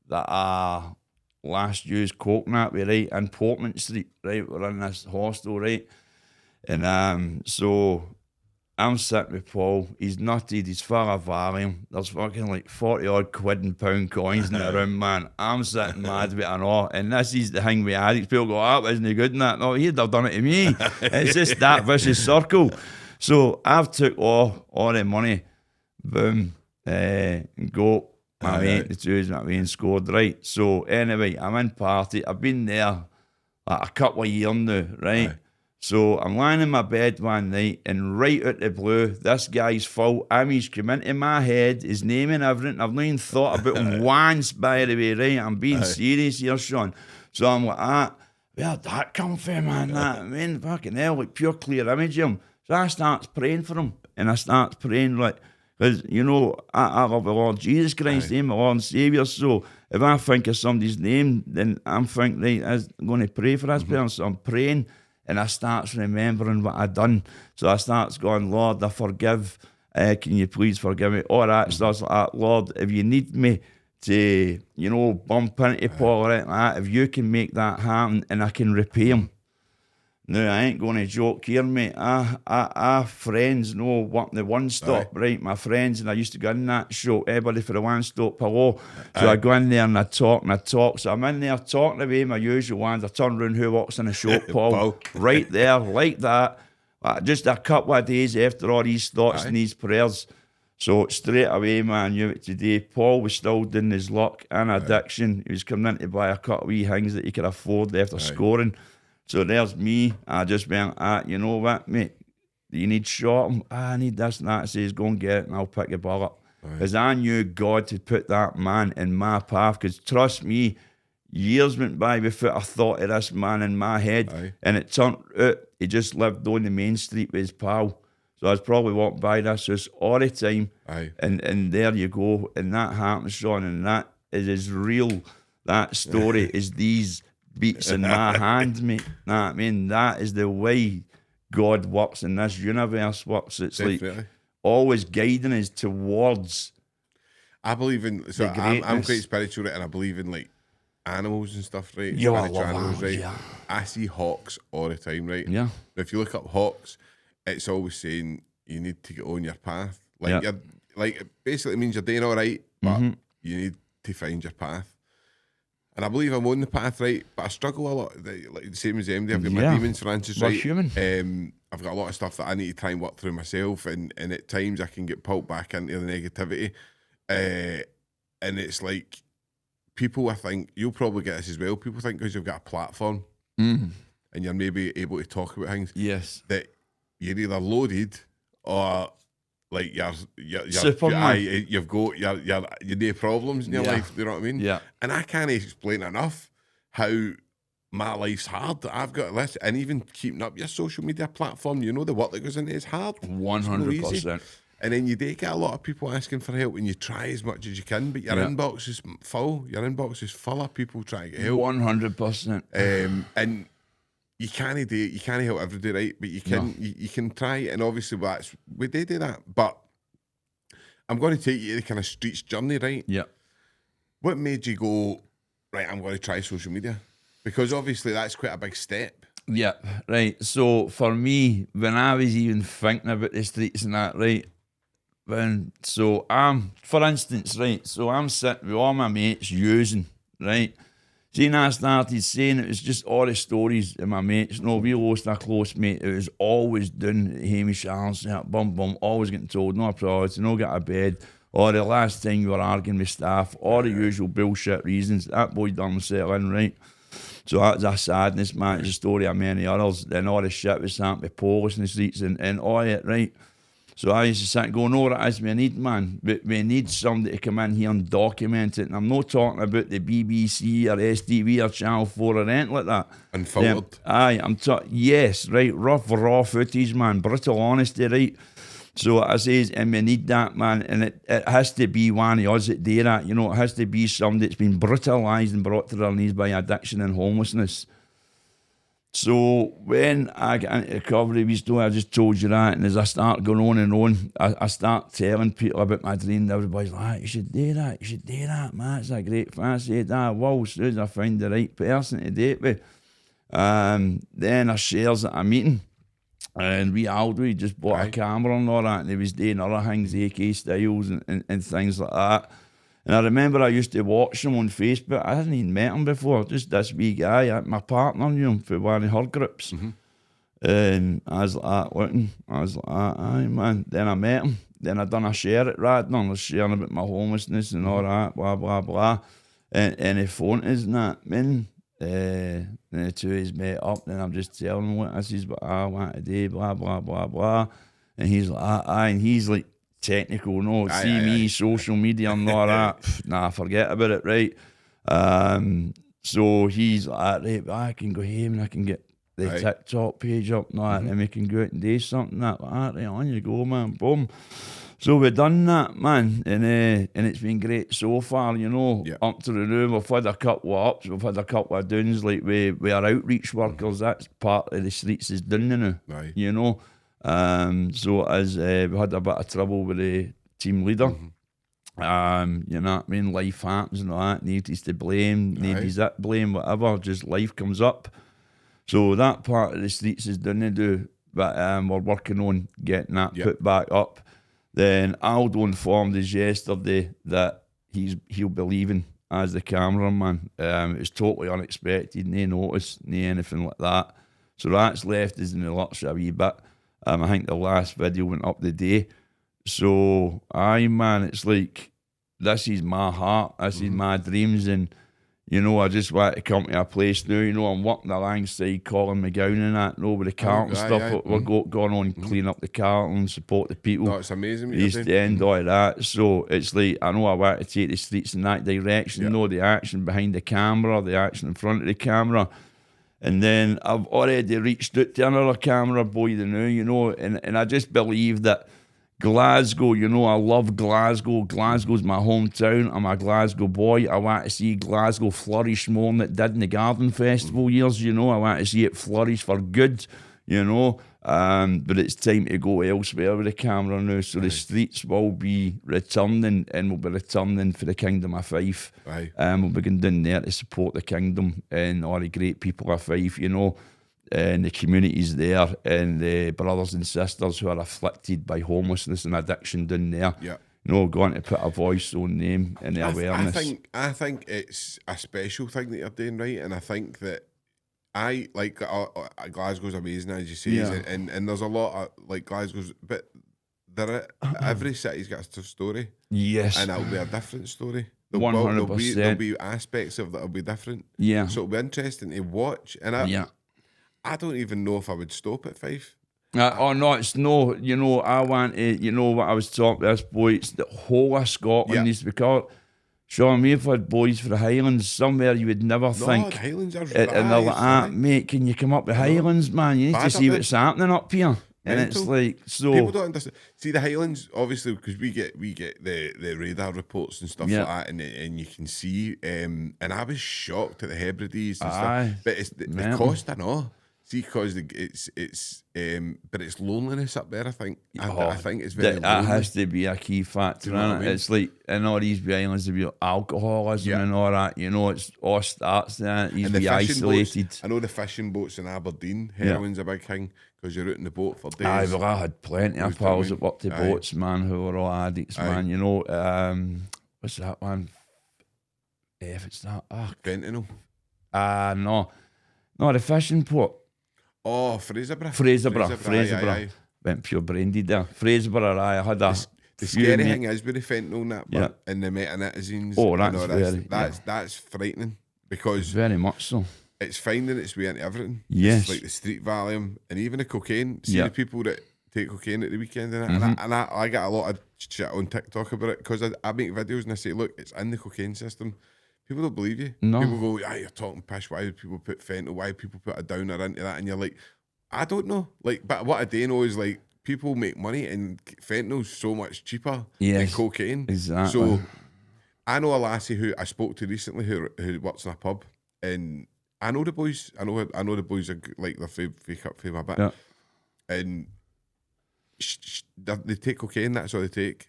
that I last used coconut with, right, in Portman Street, right, we're in this hostel, right, and so I'm sitting with Paul, he's nutted, he's full of Valium, there's fucking like 40 odd quid and pound coins in the room, man. I'm sitting mad with an awe, and this is the thing with addicts, people go, that wasn't good in that. No, he'd have done it to me. It's just that vicious circle. So I've took all the money, boom, and go, my mate, the two my mate, and scored, right. So anyway, I'm in Partick, I've been there like a couple of years now, right. So I'm lying in my bed one night, and right out the blue, this guy's full image came into my head, his name and everything. I've not even thought about him once, by the way, right? I'm being serious here, Sean. So I'm like, where'd that come from, man? That, I mean, fucking hell, like pure clear image of him. So I starts praying for him, and I starts praying like, because, you know, I love the Lord Jesus Christ, my Lord and Saviour. So if I think of somebody's name, then I'm thinking, right, I'm going to pray for this person. So I'm praying. And I starts remembering what I done. So I starts going, Lord, I forgive. Can you please forgive me? All that starts like that. Lord, if you need me to, you know, bump into Paul or anything like that, if you can make that happen and I can repay him. Now, I ain't going to joke here, mate. I friends know what the one stop, right? My friends, and I used to go in that show, everybody for the one stop hello. So I go in there and I talk. So I'm in there talking away my usual ones. I turn around, who walks in the shop, Paul? Right there, like that. Just a couple of days after all these thoughts and these prayers. So straight away, man, today, Paul was still doing his luck and addiction. He was coming in to buy a couple of wee things that he could afford after scoring. So there's me. I just went, you know what, mate? You need shot. I need this and that. I says, go and get it and I'll pick your ball up. Because I knew God had put that man in my path. Because trust me, years went by before I thought of this man in my head. And it turned out he just lived on the main street with his pal. So I was probably walking by this house all the time. And there you go. And that happens, Sean. And that is as real, that story, is these beats in my hand, mate. Know what I mean? That is the way God works in this universe works. It's like always guiding us towards. I believe in, so I'm quite spiritual, right? And I believe in like animals and stuff, right? Yeah, spiritual animals, right? Yeah. I see hawks all the time, right? Yeah. If you look up hawks, it's always saying you need to get on your path. Like you're like, it basically means you're doing all right, but you need to find your path. And I believe I'm on the path, right? But I struggle a lot, like the same as MD. I've got my demons, Francis, right? Human. I've got a lot of stuff that I need to try and work through myself, and at times I can get pulled back into the negativity. And it's like, people, I think, you'll probably get this as well, people think because you've got a platform and you're maybe able to talk about things, that you're either loaded or like you've got you need problems in your life, you know what I mean? Yeah. And I can't explain enough how my life's hard. I've got this, and even keeping up your social media platform, you know, the work that goes into it is hard. 100%. And then you do get a lot of people asking for help, and you try as much as you can, but your inbox is full. Your inbox is full of people trying to get help. 100%. And you can't help every day, right? But you can you can try, and obviously we do that. But I'm going to take you to the kind of streets journey, right? Yeah. What made you go, right, I'm going to try social media? Because obviously that's quite a big step. Yeah, right. So for me, when I was even thinking about the streets and that, right, so I'm, for instance, right, so I'm sitting with all my mates using, right. See, I started saying it was just all the stories of my mates. No, we lost a close mate. It was always doing Hamish Allen, always getting told, no priority, no get out of bed, or the last time you were arguing with staff, all the usual bullshit reasons. That boy done settle in, right? So that was a sadness, man. It's a story of many others. Then all the shit was happening with police in the streets and all it, right? So I used to sit and go, no, what it is we need, man. We need somebody to come in here and document it. And I'm not talking about the BBC or STV or Channel 4 or anything like that. Unfiltered. I'm talking, yes, right, rough, raw footage, man, brutal honesty, right? So I says, and we need that, man, and it has to be one of us that do that, you know, it has to be somebody that's been brutalised and brought to their knees by addiction and homelessness. So when I get into recovery, I just told you that, and as I start going on and on, I start telling people about my dream, and everybody's like, you should do that, man, it's a great fancy. Well, as soon as I find the right person to do it with, then I shares at a meeting, and we just bought a camera and all that, and he was doing other things, AK styles and things like that. And I remember I used to watch him on Facebook. I hadn't even met him before, just this wee guy. My partner knew him for one of her groups. And I was like, looking, aye, man. Then I met him. Then I done a share at Radnor. I was sharing about my homelessness and all that, blah, blah, blah. And he phoned us and that, man. Then the two of us met up. Then I'm just telling him what this is, what I want to do, blah, blah, blah, blah. And he's like, aye. And he's like, technical, no, me, social media and all that, nah, forget about it, right? So he's like, right, I can go home and I can get the TikTok page up and that, and we can go out and do something that, right, on you go, man, boom. So we've done that, man, and it's been great so far, you know, up to the now. We've had a couple of ups, we've had a couple of downs, like with our outreach workers, that's part of the streets is done now, you know. So as we had a bit of trouble with the team leader, you know what I mean, life happens and all that, nobody's to blame, nobody's at blame, whatever, just life comes up. So that part of the streets is done to do, but we're working on getting that put back up. Then Aldo informed us yesterday that he'll be leaving as the cameraman. It was totally unexpected, no notice, no anything like that. So that's left us in the lurch a wee bit. I think the last video went up the day. So, aye, man, it's like, this is my heart, this is my dreams, and, you know, I just want to come to a place now, you know, I'm working alongside Colin McGowan and that, with the Carlton stuff. We're going on, clean up the Carlton, support the people. No, it's amazing. East End, all of that. So it's like, I know I want to take the streets in that direction, the action behind the camera, the action in front of the camera. And then I've already reached out to another camera boy now, you know, and I just believe that Glasgow, you know, I love Glasgow. Glasgow's my hometown. I'm a Glasgow boy. I want to see Glasgow flourish more than it did in the Garden Festival years, you know. I want to see it flourish for good, you know. But it's time to go elsewhere with the camera now. So the streets will be returning, and we'll be returning for the Kingdom of Fife. We'll be going down there to support the Kingdom and all the great people of Fife, you know, and the communities there, and the brothers and sisters who are afflicted by homelessness and addiction down there. Yeah. You know, going to put a voice on them and the awareness. I think it's a special thing that you're doing, right? And I think that I like Glasgow's amazing, as you say, and there's a lot of like Glasgow's, but every city's got a story. Yes, and it'll be a different story. 100%. There'll be aspects of that'll be different. Yeah, so it'll be interesting to watch. And I don't even know if I would stop at 5. No, it's no. You know, I want to. You know what I was talking to this boy. It's the whole of Scotland needs to be called. Sean, we've had boys for the Highlands, somewhere you would never think. The Highlands are and they're like, mate, can you come up the Highlands, man? You need to see what's happening up here. And it's like, so people don't understand. See, the Highlands, obviously, because we get the radar reports and stuff like that, and you can see. And I was shocked at the Hebrides and stuff. But it's the cost, I know. See, because but it's loneliness up there. I think. I think it's very. That has to be a key factor. You know what I mean? It's like in all these islands, there be alcoholism and all that. You know, it's all starts there. He's be isolated. Boats, I know the fishing boats in Aberdeen. Heroin's a big thing because you're out in the boat for days. Well, I had plenty of pals that worked the boats, man, who were all addicts, man. You know, what's that one? If it's not fentanyl. No, the fishing port. Oh, Fraserburgh. Fraserburgh. Went pure brain dead there. Fraserburgh, I had a... The scary thing is with the fentanyl and that, and the metanitazines. Oh, that's that's frightening, because... Very much so. It's finding its way into everything. Yes. It's like the street Valium, and even the cocaine. See the people that take cocaine at the weekend and that. And I get a lot of shit on TikTok about it, because I make videos and I say, look, it's in the cocaine system. People don't believe you. No. People go, you're talking pish. Why do people put fentanyl? Why do people put a downer into that? And you're like, I don't know. Like, but what I do know is, like, people make money, and fentanyl's so much cheaper than cocaine. Exactly. So I know a lassie who I spoke to recently who works in a pub, and I know the boys. I know the boys are like they're fake up for my bit, and they take cocaine. That's all they take.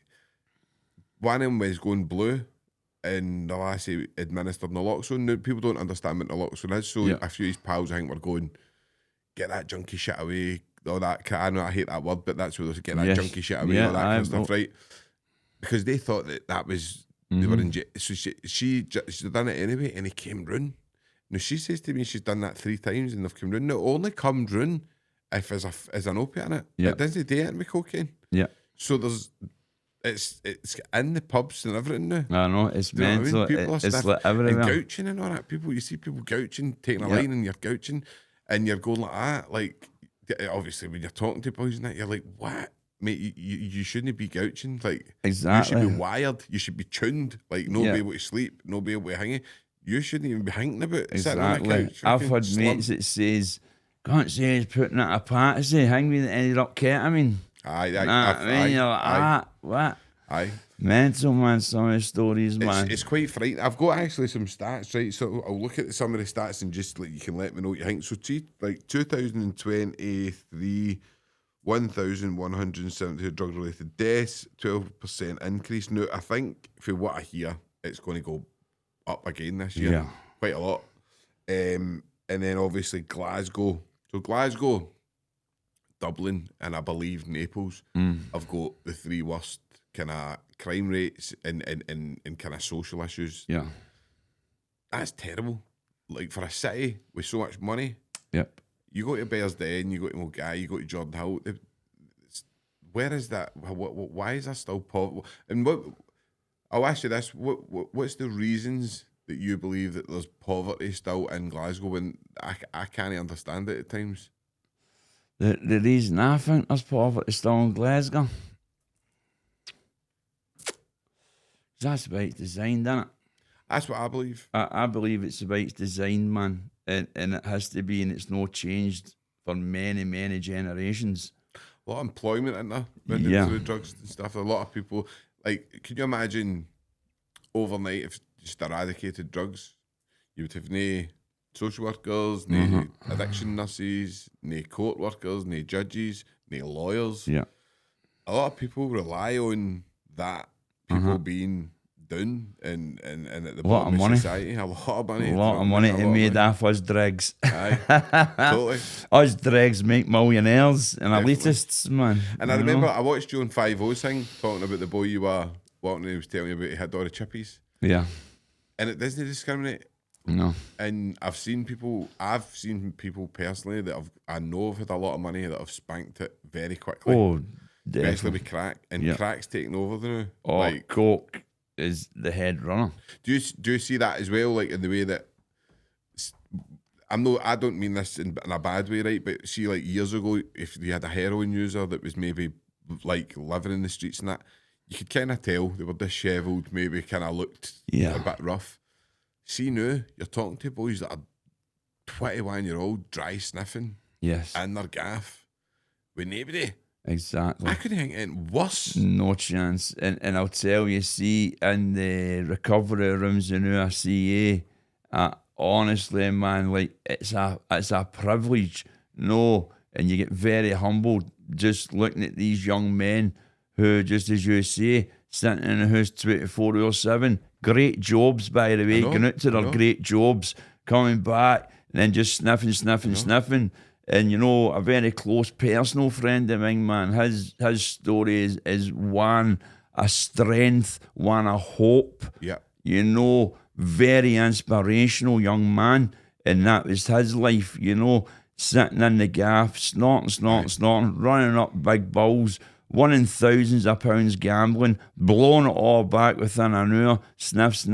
One of them was going blue, and the lassie administered naloxone. Now, people don't understand what naloxone is, so a few of his pals, I think, were going, get that junky shit away, all that. I know I hate that word, but that's what they say, get that junky shit away, all that kind of stuff, right? Because they thought that was, they were in jail. So she done it anyway, and he came round. Now, she says to me she's done that 3 times, and they've come round. Now, it only comes round if there's an opiate in it. It doesn't do it with cocaine. Yeah. So it's in the pubs and everything now. I know, it's mental. I mean? People it's like everywhere. And gouching and all that. You see people gouching, taking a line, and you're gouching, and you're going like that. Like, obviously, when you're talking to boys and that, you're like, what? Mate, you shouldn't be gouching. Like, exactly. You should be wired. You should be tuned. Like, no be able to sleep, no be able to hang it. You shouldn't even be hanging about. Exactly. I've had mates that says, can't say he's putting it apart. I say, hang me that ended up ketamine. You're like, what? Aye. Mental, man, some of the stories, man. It's quite frightening. I've got actually some stats, right? So I'll look at some of the stats and just like you can let me know what you think. So, like 2023, 1,172 drug-related deaths, 12% increase. Now, I think for what I hear, it's going to go up again this year. Quite a lot. and then obviously Glasgow. So Glasgow, Dublin, and I believe Naples have got the three worst kind of crime rates and kind of social issues. Yeah. That's terrible. Like for a city with so much money. Yep. You go to Bearsden, you go to Mulgai, you go to Jordan Hill. Where is that? Why is there still poverty? And I'll ask you this: what's the reasons that you believe that there's poverty still in Glasgow when I can't understand it at times? The reason I think there's poverty still in Glasgow, that's the way it's designed, isn't it? That's what I believe. I believe it's the way it's designed, man, and it has to be, and it's not changed for many, many generations. A lot of employment in there, Yeah. through drugs and stuff. A lot of people, like, can you imagine overnight if just eradicated drugs? You would have no social workers, no addiction nurses, no court workers, no judges, no lawyers. Yeah. A lot of people rely on that, people being down and at the bottom of money. society. A lot of money. A lot of money to made off us dregs. Aye, totally. Us dregs make millionaires and Definitely. elitists, man. And I remember I watched you on 5-0 thing talking about the boy you were walking and he was telling you about he had all the chippies. Yeah. And it doesn't discriminate. No. And I've seen people personally that I know have had a lot of money that have spanked it very quickly. Oh, especially definitely. with crack. And Yeah. crack's taking over now. Oh, Like, coke is the head runner. do you see that as well? Like in the way that I don't mean this in a bad way, right? But see, like years ago, if you had a heroin user that was maybe like living in the streets and that, you could kind of tell they were dishevelled, maybe kind of looked a bit rough. See now, you're talking to boys that are 21-year-old dry sniffing Yes. in their gaff with nobody. Exactly. I couldn't think anything worse. No chance. And I'll tell you, see, in the recovery rooms in our CA, honestly, man, like it's a privilege. No, and you get very humbled just looking at these young men who, just as you say, sitting in the house 24/7. Great jobs, by the way, going out to their great jobs, coming back, and then just sniffing. And you know, a very close personal friend of mine, man, his story is one a strength, one a hope. Yeah. You know, very inspirational young man. And that was his life, you know, sitting in the gaff, snorting, running up big bills, winning thousands of pounds gambling, blowing it all back within an hour, sniff.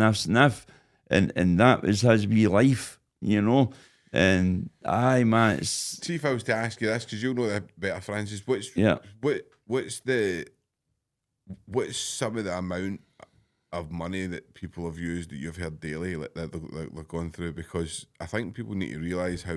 And that was his wee life, you know. And aye, man, it's... See, if I was to ask you this, because you'll know that better, Francis, what's some of the amount of money that people have used that you've heard daily, like that they're going through? Because I think people need to realise how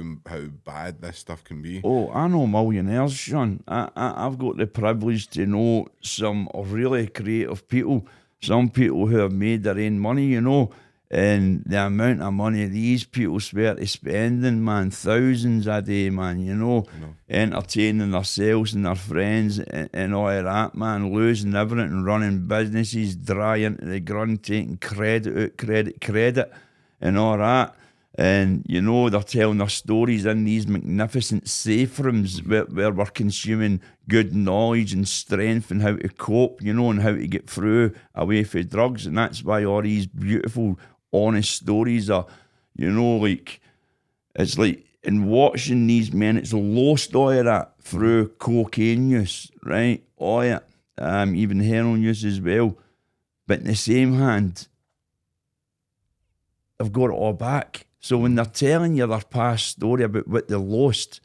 bad this stuff can be. Oh, I know millionaires, Sean. I've got the privilege to know some really creative people, some people who have made their own money, you know, and the amount of money these people swear to spending, man, thousands a day, man, you know, entertaining themselves and their friends and all of that, man, losing everything, running businesses, dry into the ground, taking credit and all that. And, you know, they're telling their stories in these magnificent safe rooms where we're consuming good knowledge and strength and how to cope, you know, and how to get through away from drugs. And that's why all these beautiful, honest stories are, you know, like, it's like, in watching these men, it's lost all of that through cocaine use, right? All of it. Even heroin use as well. But in the same hand, they've got it all back. So when they're telling you their past story about what they lost,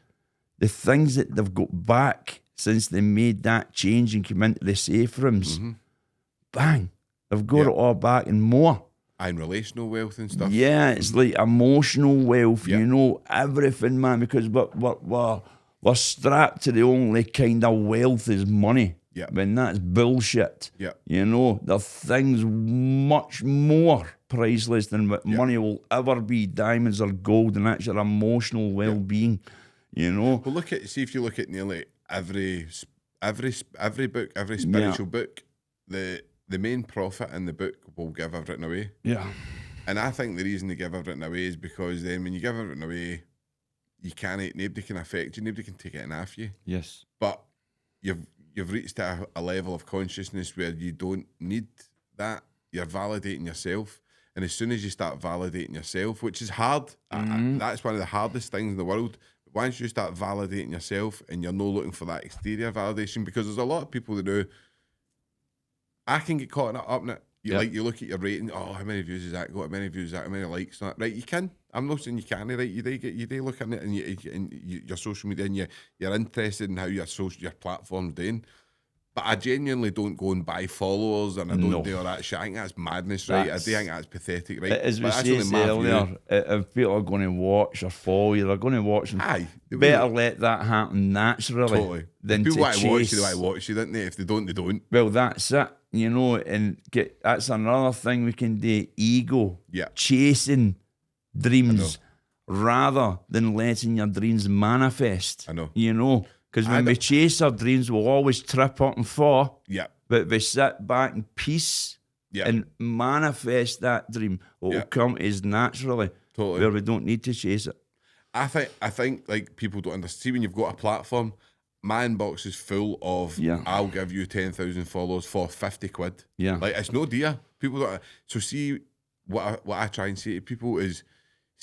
the things that they've got back since they made that change and came into the safe rooms, bang, they've got it all back and more. And relational wealth and stuff. Yeah, it's like emotional wealth, you know, everything, man, because we're strapped to the only kind of wealth is money. Yeah. When that's bullshit. Yeah. You know, there are things much more priceless than what money will ever be, diamonds or gold, and that's your emotional well-being, you know. Well, see if you look at nearly every book, every spiritual book, the main prophet in the book will give everything away. Yeah. And I think the reason they give everything away is because then when you give everything away, you can't, nobody can affect you, nobody can take it off you. Yes. But you've reached a level of consciousness where you don't need that. You're validating yourself. And as soon as you start validating yourself, which is hard, that's one of the hardest things in the world. But once you start validating yourself and you're no looking for that exterior validation, because there's a lot of people that do, I can get caught up in it. You look at your rating, oh, how many views has that got? How many views is that? How many likes? That? Right, you can. I'm not saying you can't, right? You do look at it and your social media and you're interested in how your platform's doing. But I genuinely don't go and buy followers and I don't do all that shit. I think that's madness, right? I do think that's pathetic, right? As we said earlier, if people are going to watch or follow you, they're going to watch them. Better let that happen naturally than people to want to watch chase. you, they want to watch you, don't they? If they don't, they don't. Well, that's it, you know, and that's another thing we can do. Ego, chasing dreams rather than letting your dreams manifest. I know. You know, because when we chase our dreams, we'll always trip up and fall. Yeah. But if we sit back in peace and manifest that dream, it will come to us naturally. Totally. Where we don't need to chase it. I think like people don't understand. See, when you've got a platform, my inbox is full of I'll give you 10,000 followers for 50 quid. Yeah. Like, it's no dear. People don't. So see, what I try and say to people is,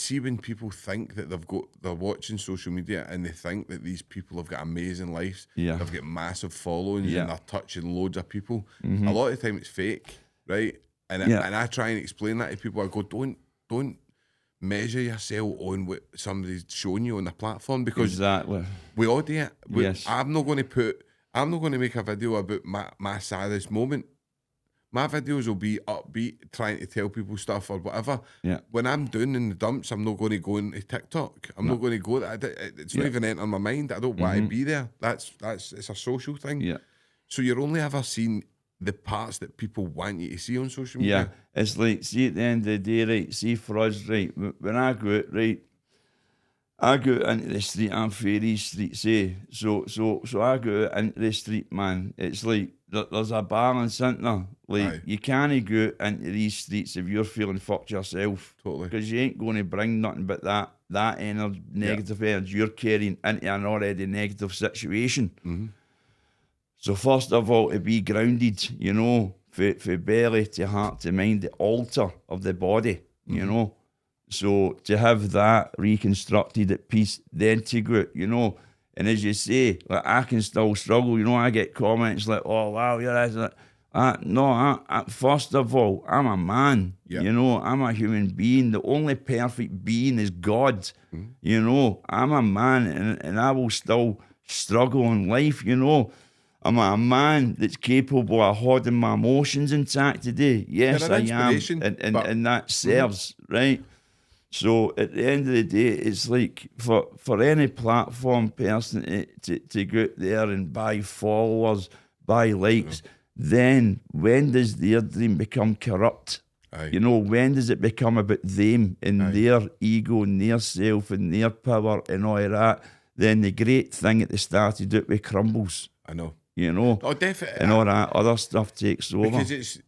see when people think that they're watching social media and they think that these people have got amazing lives, they've got massive followings and they're touching loads of people. A lot of the time it's fake, right? And I try and explain that to people. I go, don't measure yourself on what somebody's showing you on the platform, because we all do it. I'm not going to make a video about my saddest moment. My videos will be upbeat, trying to tell people stuff or whatever. Yeah. When I'm down in the dumps, I'm not going to go into TikTok. I'm not going to go. It's not even entering my mind. I don't want to be there. It's a social thing. Yeah. So you're only ever seeing the parts that people want you to see on social media. Yeah. It's like, see, at the end of the day, right, see, for us, right, when I go out, right, I go out into the street, I'm fair East Street, say. So I go out into the street, man. It's like, there's a balance, isn't there? Like, you can't go out into these streets if you're feeling fucked yourself. Totally. Because you ain't going to bring nothing but that energy, negative energy you're carrying into an already negative situation. Mm-hmm. So first of all, to be grounded, you know, for belly to heart to mind, the altar of the body, you know. So to have that reconstructed at peace, then to go out, you know. And as you say, like, I can still struggle, you know. I get comments like, "Oh wow, you're that." No, first of all, I'm a man, you know. I'm a human being. The only perfect being is God, you know. I'm a man, and I will still struggle in life, you know. I'm a man that's capable of holding my emotions intact today. Yes, I am, and that serves, right? So at the end of the day, it's like for any platform person to go out there and buy followers, buy likes, then when does their dream become corrupt? You know, when does it become about them and their ego and their self and their power and all of that? Then the great thing at the start of it crumbles. I know. You know? Oh, definitely. And all that other stuff takes over. Because it's,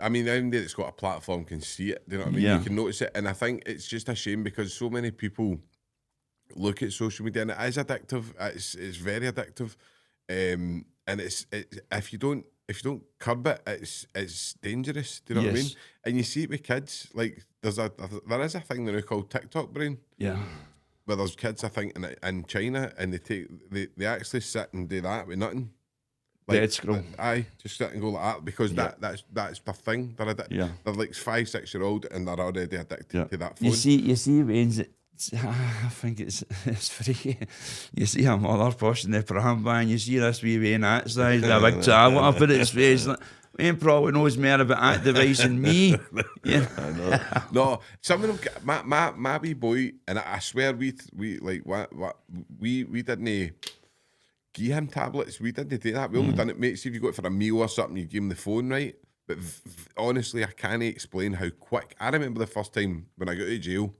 I mean, anybody that's got a platform can see it. Do you know what I mean? You can notice it. And I think it's just a shame because so many people look at social media and it is addictive. It's very addictive. And it's if you don't curb it, it's dangerous. Do you know what I mean? And you see it with kids. Like there is a thing now called TikTok brain. Yeah. Where there's kids, I think, in China, and they actually sit and do that with nothing. Like, dead scroll. Just sit and go like that because that's the thing. They're like 5-6-year-old and they're already addicted to that phone. You see, Wayne's. I think it's freaky. You see a mother pushing the pram van. You see this wee Wayne outside with a big tablet up in his face. Like, Wayne probably knows more about that device than me. Yeah. I know. No, some of them. My wee boy, and I swear we didn't give him tablets. We didn't do that. We only done it, mate. See if you go out for a meal or something, you give him the phone, right? But honestly, I can't explain how quick. I remember the first time when I got out of jail.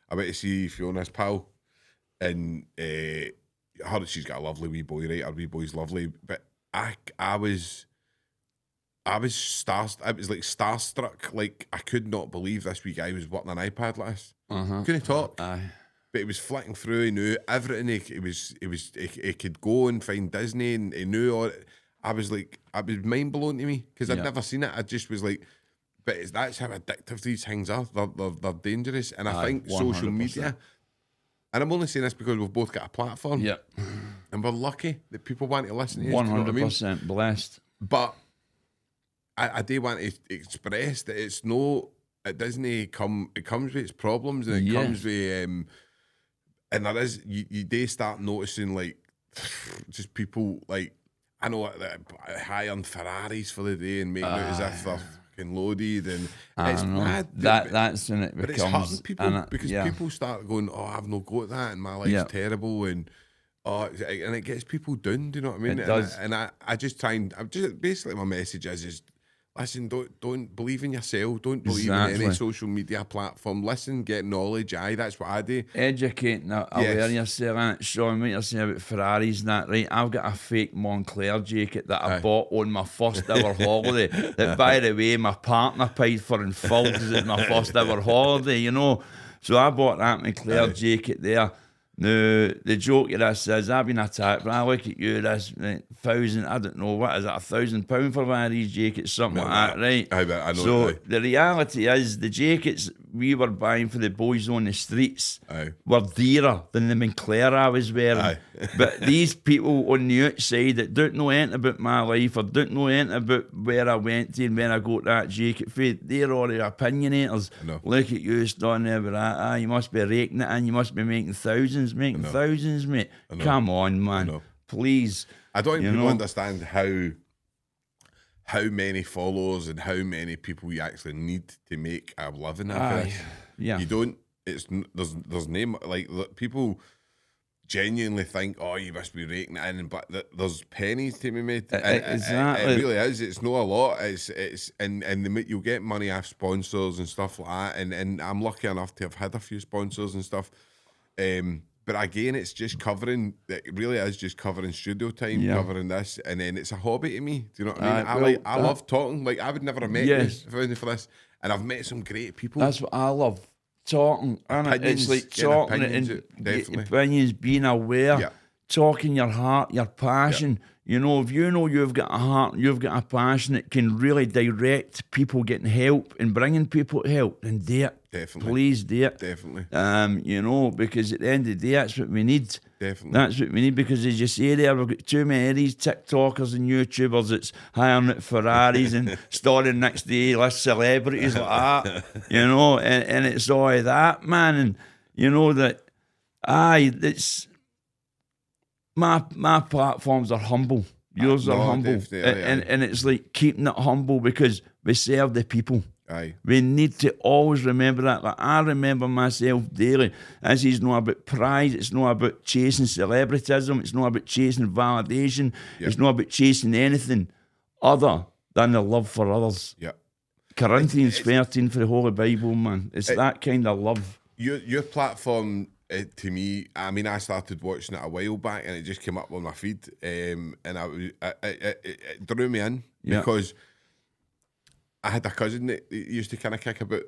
I went to see Fiona's pal, and she's got a lovely wee boy, right? Her wee boy's lovely, but I was starstruck. Like, I could not believe this wee guy was working an iPad like this. Couldn't talk. But he was flicking through. He knew everything. He could go and find Disney, and he knew all. I was mind blown to me because I'd never seen it. I just was like, but that's how addictive these things are. They're dangerous, and I think 100%. Social media. And I'm only saying this because we've both got a platform. Yeah. And we're lucky that people want to listen to us. 100% blessed. But I do want to express that it's no, it doesn't come, it comes with its problems, and it comes with, and there is, you do start noticing, like, just people, like, I know, high on Ferraris for the day and making out as if they're fucking loaded, and it's mad. That's when it becomes. But it's hurting people because people start going, oh, I've no got that, and my life's terrible, and and it gets people down. Do you know what I mean? It does. And I just try and basically my message is listen, don't believe in yourself. Don't believe in any social media platform. Listen, get knowledge. That's what I do. Educating, aware yourself. Sean, what you're saying about Ferraris and that, right? I've got a fake Moncler jacket that I bought on my first ever holiday. That, by the way, my partner paid for in full because it's my first ever holiday, you know. So I bought that Moncler jacket there. Now, the joke of this is, I've been attacked, but I look at you, this thousand, I don't know, what is it, £1,000 for one of these jackets, something like that, right? I know. So the reality is, the jackets we were buying for the boys on the streets were dearer than the Moncler I was wearing. But these people on the outside that don't know anything about my life or don't know anything about where I went to and where I got that jacket for, they're all the opinionators. Look at you standing there with that, you must be raking it and you must be making thousands, mate. Come on, man. Please. I don't think people understand how many followers and how many people you actually need to make a living out of this. You don't. There's name, like, people genuinely think, oh, you must be raking it in, but there's pennies to be made. Exactly. It really is. It's not a lot. It's and you'll get money off sponsors and stuff like that. And I'm lucky enough to have had a few sponsors and stuff. But again, it's just covering. It really is just covering studio time, covering this, and then it's a hobby to me. Do you know what I mean? I love talking. Like, I would never have met you if it wasn't for this, and I've met some great people. That's what I love. Talking, it's like talking and opinions, being aware, talking your heart, your passion. You know, if you know you've got a heart, you've got a passion that can really direct people getting help and bringing people help, then do it. Definitely. Please do it. Definitely. You know, because at the end of the day, that's what we need. Definitely. That's what we need, because as you say there, we've got too many of these TikTokers and YouTubers that's hiring at Ferraris and starting next day list celebrities like that, you know, and it's all that, man. And you know that, it's... My platforms are humble. Yours are humble. And it's like keeping it humble because we serve the people. We need to always remember that. Like, I remember myself daily. This is not about pride. It's not about chasing celebritism. It's not about chasing validation. It's not about chasing anything other than the love for others. Corinthians 13 for the Holy Bible, man. It's that kind of love. Your platform... to me, I mean, I started watching it a while back, and it just came up on my feed, and it drew me in because I had a cousin that used to kind of kick about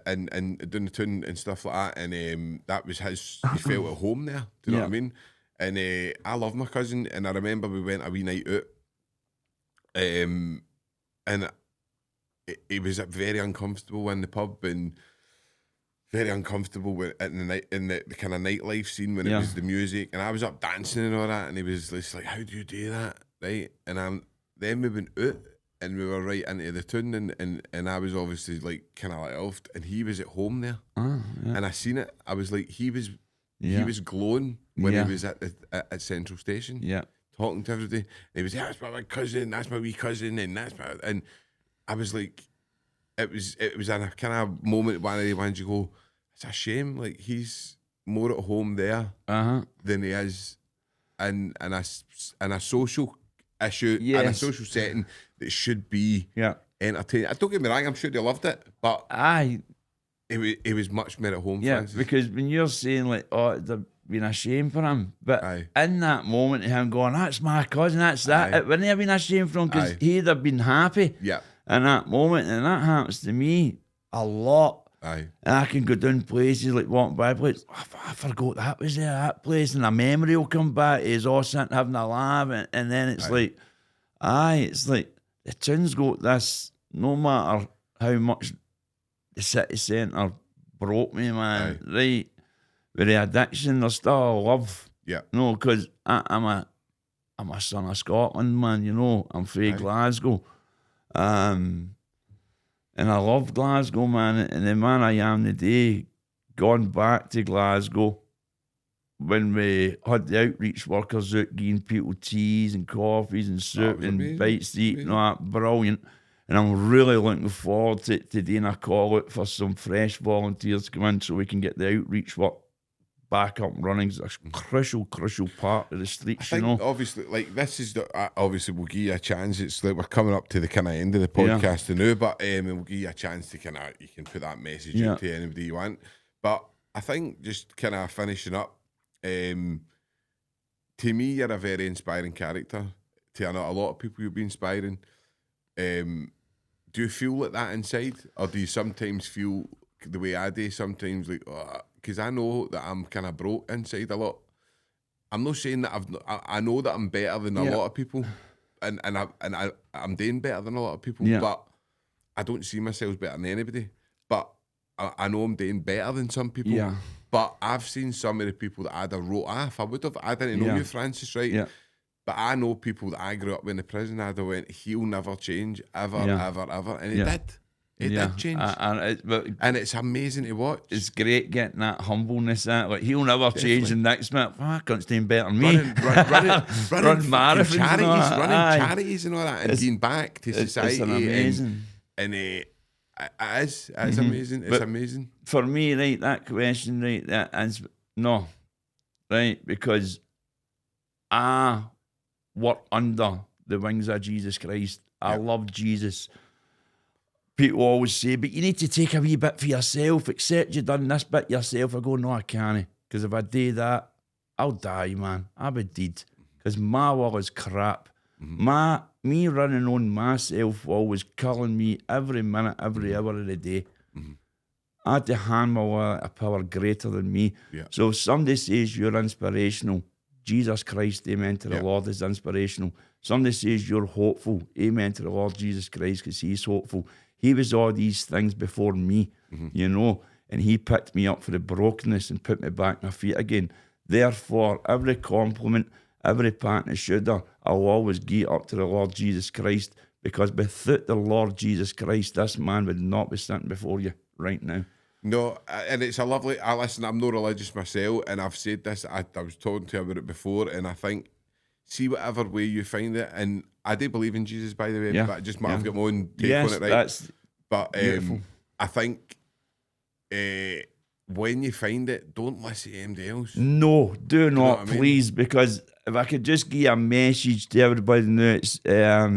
and doing the tune and stuff like that, and that was his. He felt at home there. Do you know what I mean? And I love my cousin, and I remember we went a wee night out, and he was very uncomfortable in the pub and. Very uncomfortable in the night, in the kind of nightlife scene when it was the music, and I was up dancing and all that, and he was just like, "How do you do that?" Right? And then we went out and we were right into the tune, and I was obviously like kind of like off, and he was at home there, and I seen it. I was like, he was glowing when he was at Central Station, talking to everybody. And he was, that's my cousin, that's my wee cousin, and and I was like. It was in a kind of moment when you go, it's a shame, like he's more at home there than he is in a social issue, in a social setting that should be entertaining. Don't get me wrong, I'm sure they loved it, but he was much more at home. Francis. Because when you're saying like, oh, it's been a shame for him, but in that moment of him going, that's my cousin, that's that, it wouldn't have been a shame for him because he'd have been happy. In that moment, and that happens to me a lot. Aye. And I can go down places like walking by places. I forgot that was there, that place, and a memory will come back. He's all sitting having a laugh, and then it's like, it's like the town's got this. No matter how much the city centre broke me, man. Right, with the addiction, there's still a love. Yeah. No, because I'm a son of Scotland, man. You know, I'm from Glasgow. And I love Glasgow, man. And the man I am today, gone back to Glasgow when we had the outreach workers out giving people teas and coffees and soup and bites to eat and all that. Brilliant. And I'm really looking forward to doing a call out for some fresh volunteers to come in so we can get the outreach work back up and running. It's a crucial part of the streets, I think, obviously, like, this is obviously we'll give you a chance. It's like we're coming up to the kind of end of the podcast now, but we'll give you a chance to kind of, you can put that message out to anybody you want. But I think just kind of finishing up, to me, you're a very inspiring character. To a lot of people, you'll be inspiring. Do you feel like that inside, or do you sometimes feel the way I do? Sometimes like, because I know that I'm kind of broke inside a lot. I'm not saying that I know that I'm better than a lot of people, and I'm doing better than a lot of people, but I don't see myself better than anybody. But I know I'm doing better than some people. Yeah. But I've seen some of the people that I'd have wrote off. I didn't know you, Francis, right? Yeah. But I know people that I grew up in the prison. I'd have went, he'll never change, ever, and he did. It did change. And it's amazing to watch. It's great getting that humbleness out. Like, he'll never change the next minute. I can't do better than me. Running marathons, charities and all that, and being back to society. It's amazing. And it is. It's amazing. It's amazing. For me, right, that question, right, that is no. Right, because I work under the wings of Jesus Christ. I love Jesus. People always say, but you need to take a wee bit for yourself, accept you've done this bit yourself. I go, no, I can't. Because if I do that, I'll die, man. I'll be dead. Because my will is crap. Me running on myself was killing me every minute, every hour of the day. I had to hand my will a power greater than me. Yeah. So if somebody says you're inspirational, Jesus Christ, amen to the Lord, is inspirational. Somebody says you're hopeful, amen to the Lord Jesus Christ, because he's hopeful. He was all these things before me, you know, and he picked me up for the brokenness and put me back on my feet again. Therefore, every compliment, every pat on the shoulder, I'll always give up to the Lord Jesus Christ, because without the Lord Jesus Christ, this man would not be sitting before you right now. No, and it's a lovely, listen, I'm not religious myself, and I've said this, I was talking to you about it before, and I think, see whatever way you find it, and I do believe in Jesus, by the way, but I just might have got my own take on it, right? That's beautiful. I think when you find it, don't listen to anybody else. No, do not, please, because if I could just give a message to everybody now,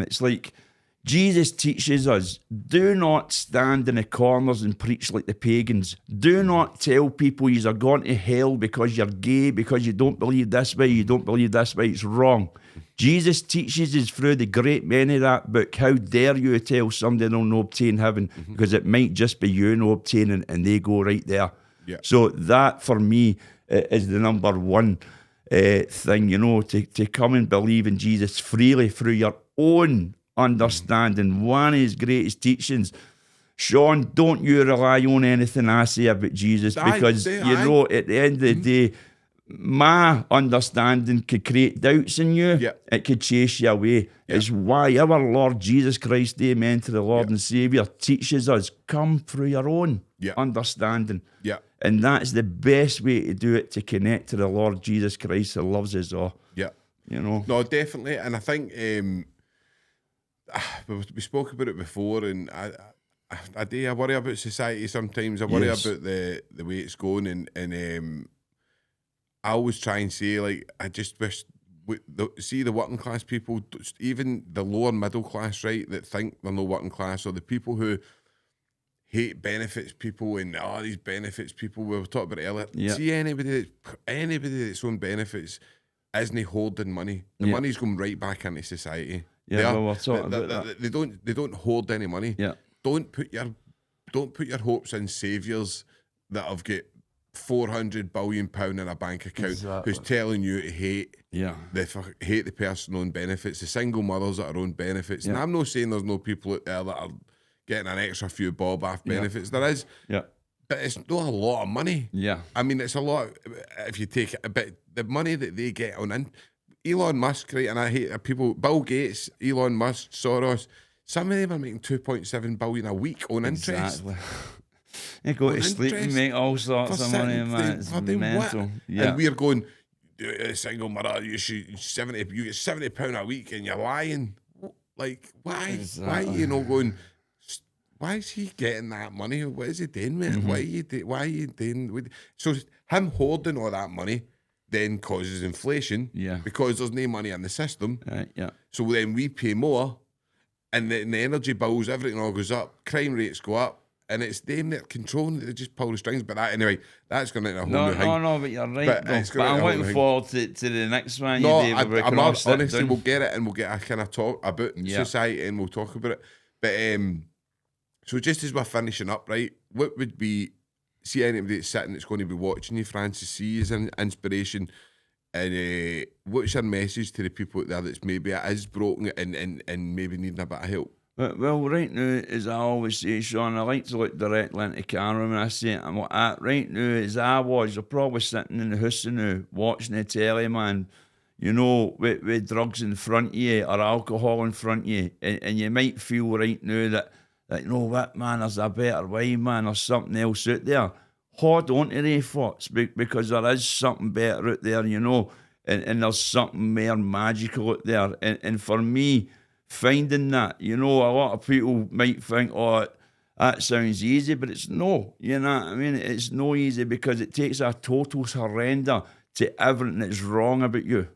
it's like, Jesus teaches us, do not stand in the corners and preach like the pagans. Do not tell people you're going to hell because you're gay, because you don't believe this way, you don't believe this way. It's wrong. Jesus teaches us through the great men of that book, how dare you tell somebody they'll not obtain heaven, because it might just be you not obtaining and they go right there. Yeah. So that, for me, is the number one thing, you know, to come and believe in Jesus freely through your own understanding. One of his greatest teachings, Sean, don't you rely on anything I say about Jesus, because you know, at the end of the day, my understanding could create doubts in you. It could chase you away. It's why our Lord Jesus Christ, amen to the Lord and Saviour, teaches us, come through your own understanding. And that's the best way to do it, to connect to the Lord Jesus Christ who loves us all. You know? No, definitely. And I think we spoke about it before, and I worry about society sometimes. I worry about the way it's going, and I always try and say, like, I just wish see the working class people, even the lower middle class, right, that think they're no working class, or the people who hate benefits people and these benefits people we were talking about earlier. See anybody that's on benefits isn't hoarding money. The money's going right back into society. We're talking about that. They don't hoard any money. Don't put your don't put your hopes in saviours that have got £400 billion in a bank account who's telling you to hate hate the person on benefits, the single mothers that are on benefits. And I'm not saying there's no people out there that are getting an extra few bob off benefits. There is. Yeah. But it's not a lot of money. Yeah. I mean, it's a lot if you take it, but the money that they get on Elon Musk, right? And I hate people, Bill Gates, Elon Musk, Soros, some of them are making 2.7 billion a week on interest. You go to sleep and make all sorts of money, man. It's mental. Yeah. And we're going, single mother, you get £70 a week and you're lying. Like, why? Exactly. Why are you not going, why is he getting that money? What is he doing, man? Why are you doing? So him hoarding all that money then causes inflation because there's no money in the system. So then we pay more and the energy bills, everything all goes up, crime rates go up. And it's them that controlling it, they just pull the strings. But that, anyway, that's going into a whole new thing. No, but you're right. But I'm looking forward to the next one. No, honestly, we'll get it and we'll get a kind of talk about society and we'll talk about it. But so just as we're finishing up, right, what would be, see anybody that's sitting that's going to be watching you, Francis, see as an inspiration, and what's your message to the people out there that's maybe is broken and maybe needing a bit of help? Well, right now, as I always say, Sean, I like to look directly into camera when I say it. And what right now, as I was, you're probably sitting in the house now, watching the telly, man, you know, with drugs in front of you or alcohol in front of you. And you might feel right now that, you know what, man, there's a better way, man, there's something else out there. Hold on to their thoughts because there is something better out there, you know, and there's something more magical out there. And for me, finding that, you know, a lot of people might think, oh, that sounds easy, but it's no, you know what I mean? It's no easy because it takes a total surrender to everything that's wrong about you.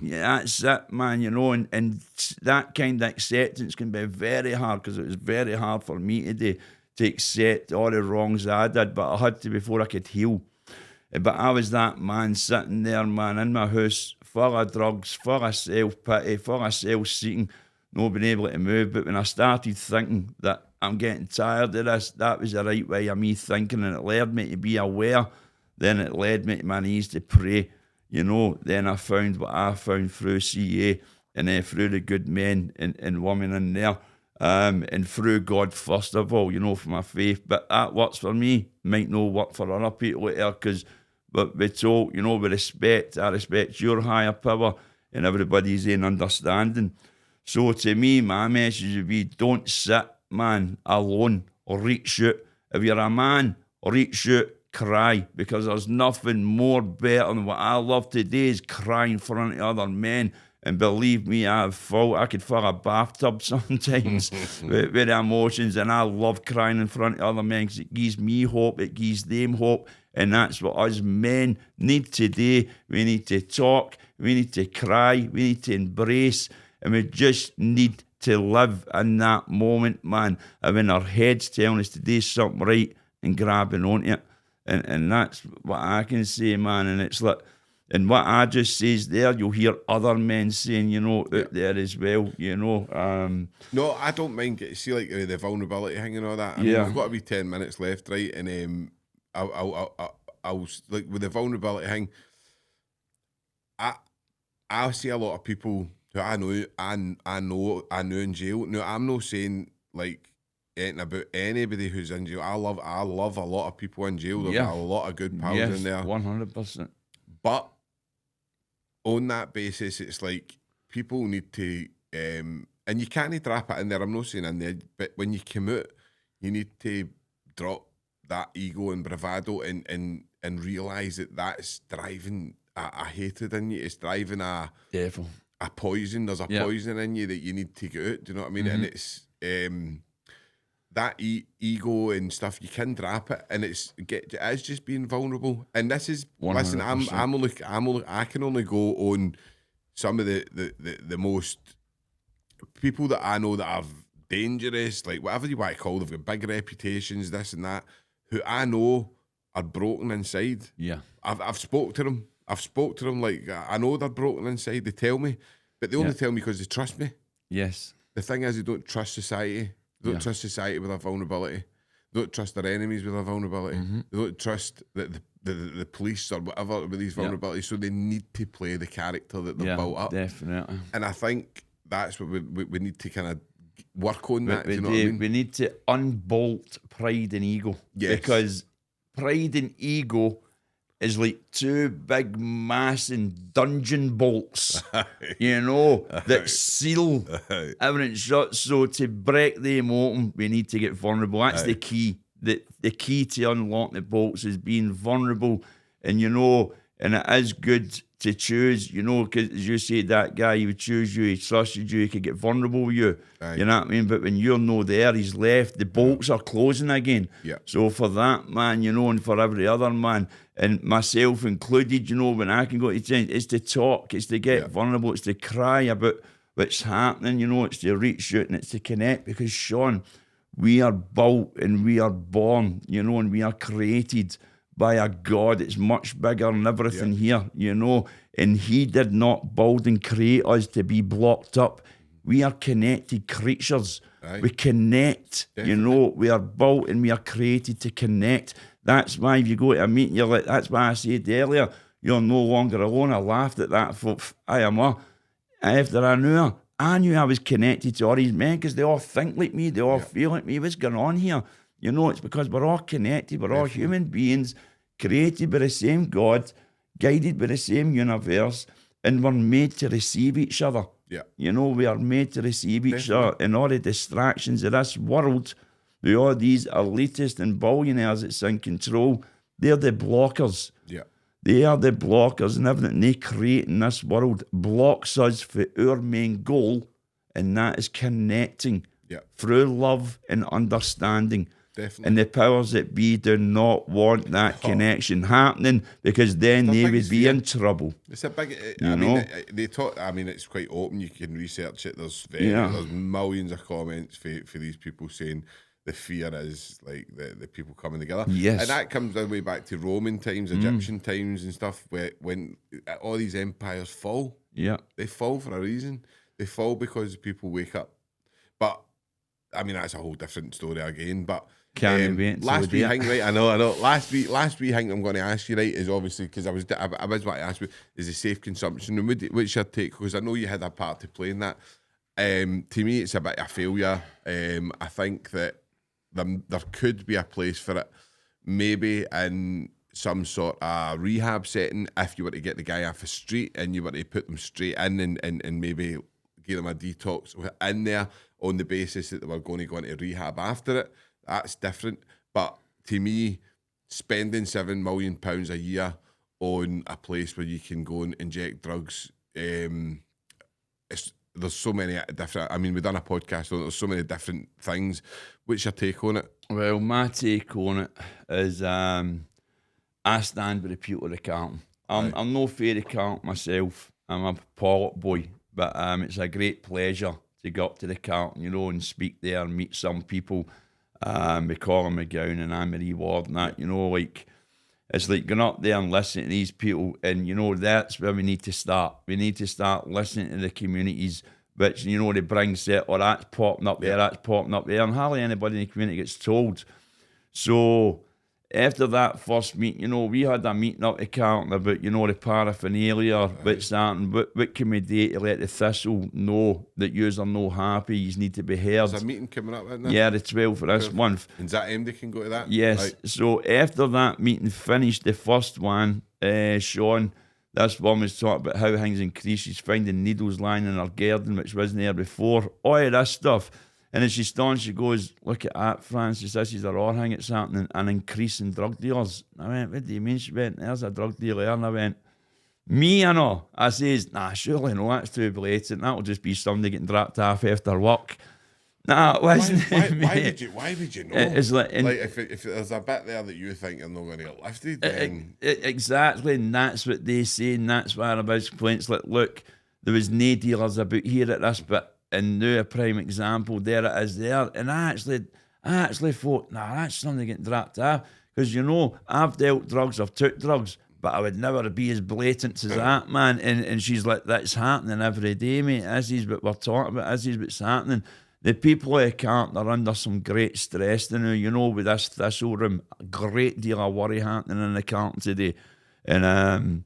Yeah, that's it, man, you know, and that kind of acceptance can be very hard because it was very hard for me today to accept all the wrongs I did, but I had to before I could heal. But I was that man sitting there, man, in my house, full of drugs, full of self-pity, full of self-seeking, not being able to move. But when I started thinking that I'm getting tired of this, that was the right way of me thinking, and it led me to be aware. Then it led me to my knees to pray, you know. Then I found what I found through CA and through the good men and women in there, and through God first of all, you know, for my faith. But that works for me, might not work for other people out there, because but we talk, you know, with respect. I respect your higher power and everybody's in understanding. So to me, my message would be, don't sit, man, alone, or reach out. If you're a man, reach out, cry, because there's nothing more better than what I love today is crying in front of other men. And believe me, I could fill a bathtub sometimes with emotions, and I love crying in front of other men because it gives me hope, it gives them hope, and that's what us men need today. We need to talk, we need to cry, we need to embrace, and we just need to live in that moment, man, of when our head's telling us to do something right and grabbing onto it. And that's what I can say, man. And it's like, and what I just says there, you'll hear other men saying, you know, out there as well, you know. No, I don't mind. See, like the vulnerability thing and all that. I mean, we've got to be 10 minutes left, right? And I'll like with the vulnerability thing. I see a lot of people who I know in jail. No, I'm not saying like anything about anybody who's in jail. I love a lot of people in jail. There's a lot of good pals in there. 100%. But on that basis, it's like people need to, and you can't drop it in there. I'm not saying in there, but when you come out, you need to drop that ego and bravado and realise that that's driving a hatred in you. It's driving a poison. There's a poison in you that you need to get out. Do you know what I mean? And it's that ego and stuff. You can drop it, and it is just being vulnerable. And this is 100%. Listen. I can only go on some of the most people that I know that are dangerous, like whatever you want to call them. They've got big reputations, this and that, who I know are broken inside. Yeah, I've spoke to them. Like, I know they're broken inside. They tell me, but they only tell me because they trust me. Yes. The thing is, they don't trust society. They don't trust society with their vulnerability. They don't trust their enemies with their vulnerability. They don't trust the police or whatever with these vulnerabilities. So they need to play the character that they've built up. Definitely. And I think that's what we need to kind of work on that. Do you know what I mean? We need to unbolt pride and ego. Yes. Because pride and ego is like two big massive dungeon bolts, you know, that seal everything shut. So to break them open, we need to get vulnerable. That's the key. The key to unlock the bolts is being vulnerable. And, you know, and it is good to choose, you know, because as you say, that guy, he would choose you, he trusted you, he could get vulnerable with you. You know what I mean? But when you're no there, he's left, the bolts are closing again. So for that man, you know, and for every other man, and myself included, you know, when I can go to change, it's to talk, it's to get vulnerable, it's to cry about what's happening, you know, it's to reach out and it's to connect. Because, Sean, we are built and we are born, you know, and we are created by a God. It's much bigger than everything here, you know, and he did not build and create us to be blocked up. We are connected creatures. We connect, you know, we are built and we are created to connect. That's why if you go to a meeting, you're like, that's why I said earlier, you're no longer alone. I laughed at that. After I knew I was connected to all these men because they all think like me, they all feel like me. What's going on here? You know, it's because we're all connected. We're all human beings, created by the same God, guided by the same universe, and we're made to receive each other. You know, we are made to receive each other, and all the distractions of this world, with all these elitists and billionaires that's in control, they're the blockers. They are the blockers, and everything they create in this world blocks us for our main goal, and that is connecting through love and understanding. And the powers that be do not want that connection happening, because then they would be in trouble. It's a big, they talk, I mean, it's quite open. You can research it. There's millions of comments for these people saying the fear is like the people coming together. And that comes all the way back to Roman times, Egyptian times and stuff, where when all these empires fall, they fall for a reason. They fall because people wake up. But, I mean, that's a whole different story again, but can't wait. Last week thing, right? I know. Last week thing I'm going to ask you, right, is obviously because I was about to ask you, is the safe consumption, and what's your take? Because I know you had a part to play in that. To me, it's a bit of a failure. I think that there could be a place for it, maybe in some sort of rehab setting, if you were to get the guy off the street and you were to put them straight in and maybe give them a detox in there on the basis that they were going to go into rehab after it. That's different. But to me, spending £7 million a year on a place where you can go and inject drugs, there's so many different, I mean, we've done a podcast on it, there's so many different things. What's your take on it? Well, my take on it is I stand with the people of the Carlton. I'm no fear of Carlton myself. I'm a Pollock boy, but it's a great pleasure to go up to the Carlton, you know, and speak there and meet some people. With Colin McGowan and Anne-Marie Ward and that, you know, like, it's like going up there and listening to these people, and, you know, that's where we need to start. We need to start listening to the communities, which, you know, they bring set, or that's popping up there, that's popping up there, and hardly anybody in the community gets told. So after that first meeting, you know, we had a meeting up at Carlton about, you know, the paraphernalia, what's happening, what can we do to let the thistle know that yous are no happy, yous need to be heard. There's a meeting coming up, isn't there? Yeah, the 12th of this month. And is that MD can go to that? Yes. Right. So after that meeting finished, the first one, Sean, this one was talking about how things increase. She's finding needles lying in her garden, which wasn't there before. All of this stuff. And as she's done, she goes, look at that, Francis, this is a raw thing, it's happening, an increase in drug dealers. I went, what do you mean? She went, there's a drug dealer. And I went, me, I know. I says, nah, surely no, that's too blatant. That'll just be somebody getting dropped off after work. Nah, it wasn't. Why would you know? It's like if there's a bit there that you think you're not going to get lifted, then... Exactly, and that's what they say, and that's why I was complaints like, look, there was no dealers about here at this bit. And now a prime example, there it is there. And I actually thought, nah, that's something getting dropped off. Because, you know, I've dealt drugs, I've took drugs, but I would never be as blatant as that, man. And she's like, that's happening every day, mate. This is what we're talking about. This is what's happening. The people who can't, they're under some great stress now, you know, with this thistle room. A great deal of worry happening in the Carlton today. And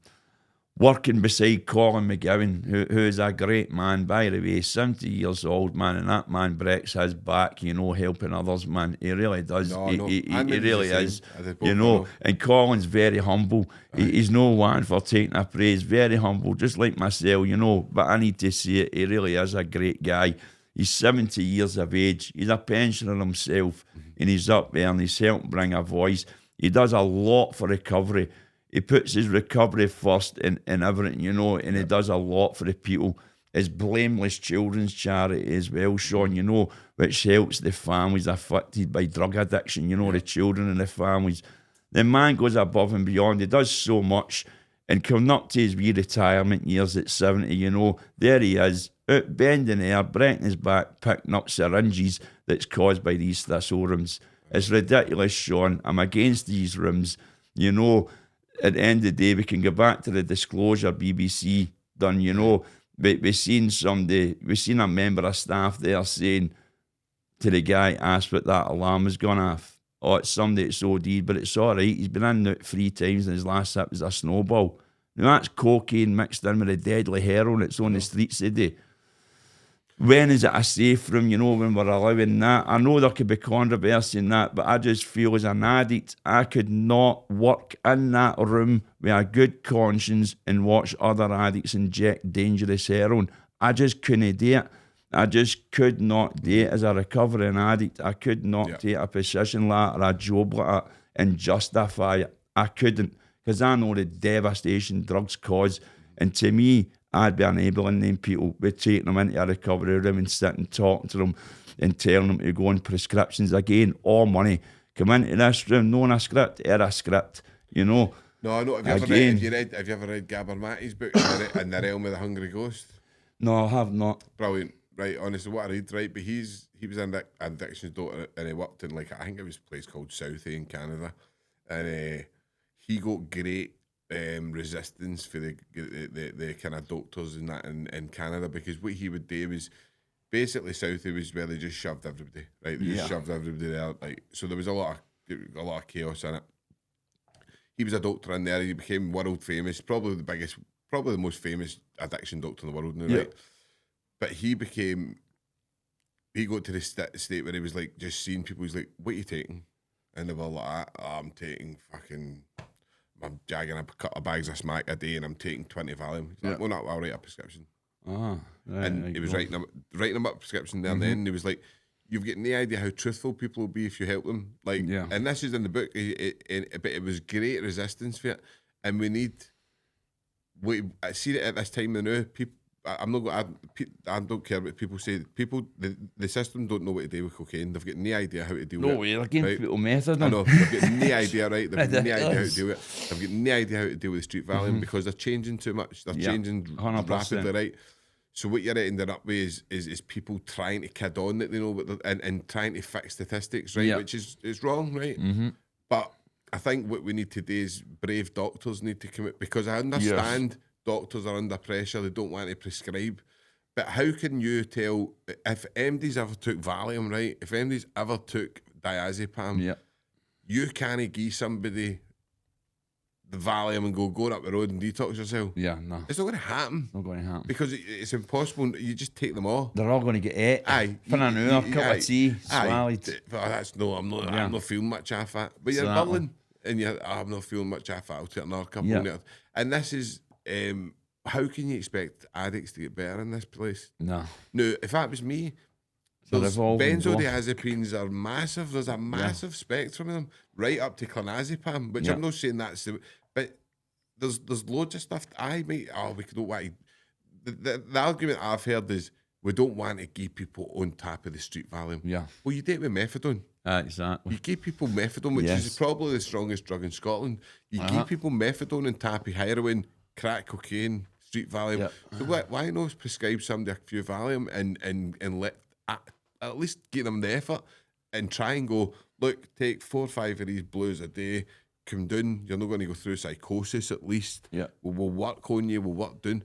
working beside Colin McGowan, who is a great man, by the way, 70 years old, man, and that man breaks his back, you know, helping others, man. He really does. He really is, you know. And Colin's very humble. He's no one for taking a praise, very humble, just like myself, you know. But I need to say it, he really is a great guy. He's 70 years of age. He's a pensioner himself, and he's up there and he's helping bring a voice. He does a lot for recovery. He puts his recovery first in everything, you know, and he does a lot for the people. His Blameless Children's Charity as well, Sean, you know, which helps the families affected by drug addiction, you know, the children and the families. The man goes above and beyond. He does so much. And coming up to his wee retirement years at 70, you know, there he is, out bending air, breaking his back, picking up syringes that's caused by these thistle rooms. It's ridiculous, Sean. I'm against these rooms, you know. At the end of the day, we can go back to the disclosure BBC done, you know. We've seen a member of staff there saying to the guy, asked what that alarm has gone off. Oh, it's somebody that's OD'd, but it's all right. He's been in it 3 times and his last hit was a snowball. Now that's cocaine mixed in with a deadly heroin that's on the streets today. When is it a safe room, you know, when we're allowing that? I know there could be controversy in that, but I just feel as an addict, I could not work in that room with a good conscience and watch other addicts inject dangerous heroin. I just couldn't do it. I just could not do it as a recovering addict. I could not take a position like that or a job like that and justify it. I couldn't, because I know the devastation drugs cause. And to me, I'd be enabling them people by taking them into a recovery room and sitting talking to them and telling them to go on prescriptions again, all money. Come into this room, knowing a script, a script, you know. No, I know. Have you ever read Gabor Mate's book, In the Realm of the Hungry Ghost? No, I have not. Brilliant. Right, honestly, what I read, right, but he was an addictions doctor and he worked in, like, I think it was a place called Southie in Canada, and he got great resistance for the kind of doctors and that in Canada, because what he would do was basically Southie was where they just shoved everybody, right? They just shoved everybody there, like, so there was a lot of chaos in it. He was a doctor in there. He became world famous, probably the most famous addiction doctor in the world now, right? But he got to the state where he was like just seeing people. He's like, "What are you taking?" And they were like, "I'm taking I'm jagging a couple of bags of smack a day, and I'm taking 20 Valium." He's like, "Well, no, I'll write a prescription." Right, and he was writing them up prescription there and then. And he was like, "You've got no idea how truthful people will be if you help them." Like, and this is in the book. But it was great resistance for it, and we need. I see it at this time now. People. I don't care what people say. People, the system don't know what to do with cocaine. They've got no idea how to deal with it. No way, they're getting fetal method. I know, they've got no idea, right? They've got no idea how to do it. They've got no idea how to deal with street Valium because they're changing too much. They're changing 100%. rapidly, right? So what you're ending up with is people trying to kid on that they know, and trying to fix statistics, right? Which is wrong, right? But I think what we need to do is brave doctors need to commit, because I understand doctors are under pressure, they don't want to prescribe. But how can you tell, if MDs ever took Valium, right? If MDs ever took diazepam, you can't give somebody the Valium and go up the road and detox yourself. Yeah, no. It's not going to happen. Not going to happen. Because it's impossible. You just take them all. They're all going to get ate. Aye. For an hour, cup of tea, swallowed. I'm not feeling much off that. But you're bubbling and I'm not feeling much off that. I'll take another couple. And this is... how can you expect addicts to get better in this place? No. Now, if that was me, benzodiazepines are massive. There's a massive spectrum of them, right up to clonazepam, which I'm not saying that's the... But there's loads of stuff. We don't want to... The argument I've heard is we don't want to give people on top of the street Valium. Yeah. Well, you do it with methadone. Exactly. You give people methadone, which is probably the strongest drug in Scotland. You give people methadone on top of heroin, crack cocaine, street Valium. So why not prescribe somebody a few Valium and let at least give them the effort and try and go, look, take 4 or 5 of these blues a day, come down, you're not going to go through psychosis at least. We'll work on you, we'll work down.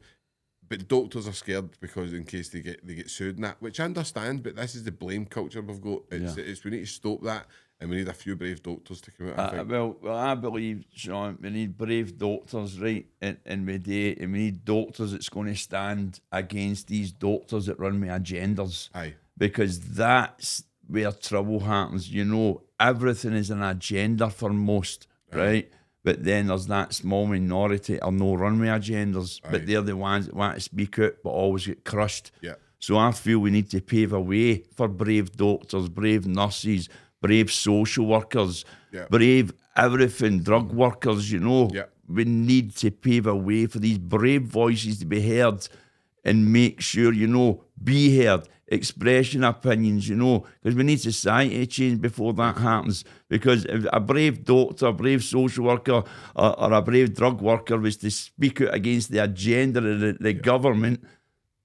but doctors are scared because in case they get sued and that, which I understand. But this is the blame culture we've got. It's we need to stop that, and we need a few brave doctors to come out. I think. Well, I believe, Sean, we need brave doctors, right? And we need doctors that's going to stand against these doctors that run with agendas. Aye. Because that's where trouble happens. You know, everything is an agenda for most, right? But then there's that small minority or no runway agendas, but they're the ones that want to speak out but always get crushed. Yeah. So I feel we need to pave a way for brave doctors, brave nurses, brave social workers, brave everything, drug workers, you know. Yeah. We need to pave a way for these brave voices to be heard and make sure, you know, be heard, expression opinions, you know, because we need society to change before that happens. Because if a brave doctor, a brave social worker, or a brave drug worker was to speak out against the agenda of the government,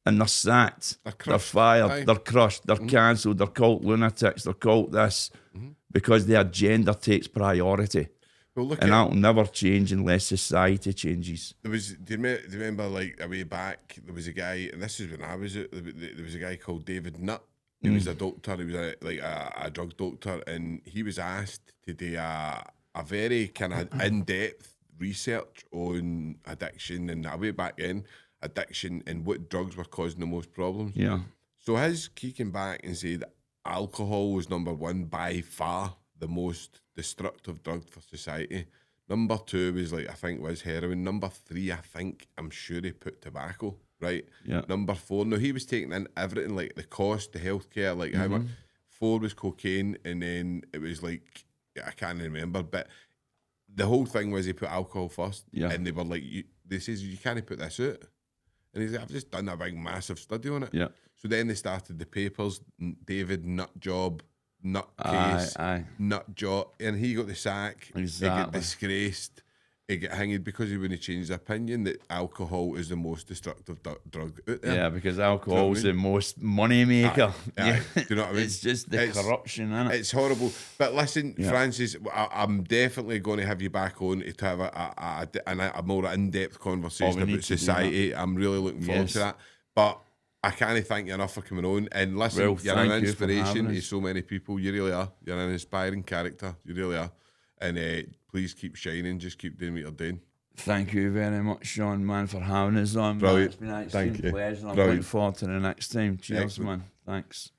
and they're sacked, they're fired, they're crushed, they're cancelled, they're called lunatics, they're called this, because the agenda takes priority. Well, look, and that'll never change unless society changes. Do you remember, like, a way back, there was a guy, and this is when I was, there was a guy called David Nutt. He was a doctor, he was a drug doctor, and he was asked to do a very kind of in-depth research on addiction, and way back then, addiction and what drugs were causing the most problems. Yeah. So he came back and said alcohol was number one by far the most destructive drug for society. Number two was I think was heroin. Number three, I'm sure he put tobacco, right? Yeah. Number four, no, he was taking in everything, like the cost, the healthcare, like how much. 4 was cocaine, and then it was I can't remember, but the whole thing was he put alcohol first, and they were like, they says you can't put this out. And he's like, I've just done a big massive study on it. Yeah. So then they started the papers, David Nut Job, Nut Case, Nut Job, and he got the sack. Exactly. He got disgraced. He got hanged because he wouldn't change his opinion that alcohol is the most destructive drug out there. Yeah, because alcohol is the most money maker. Do you know what I mean? It's just the corruption, isn't it? It's horrible. But listen, Francis, I'm definitely going to have you back on to have a more in-depth conversation about society. I'm really looking forward to that. But I can't thank you enough for coming on. And listen, you're an inspiration to so many people. You really are. You're an inspiring character. You really are. And please keep shining. Just keep doing what you're doing. Thank you very much, Sean, man, for having us on. Brilliant. It's been an Thank absolute you. pleasure. I'm Brilliant. looking forward to the next time. Cheers, Excellent. man. Thanks.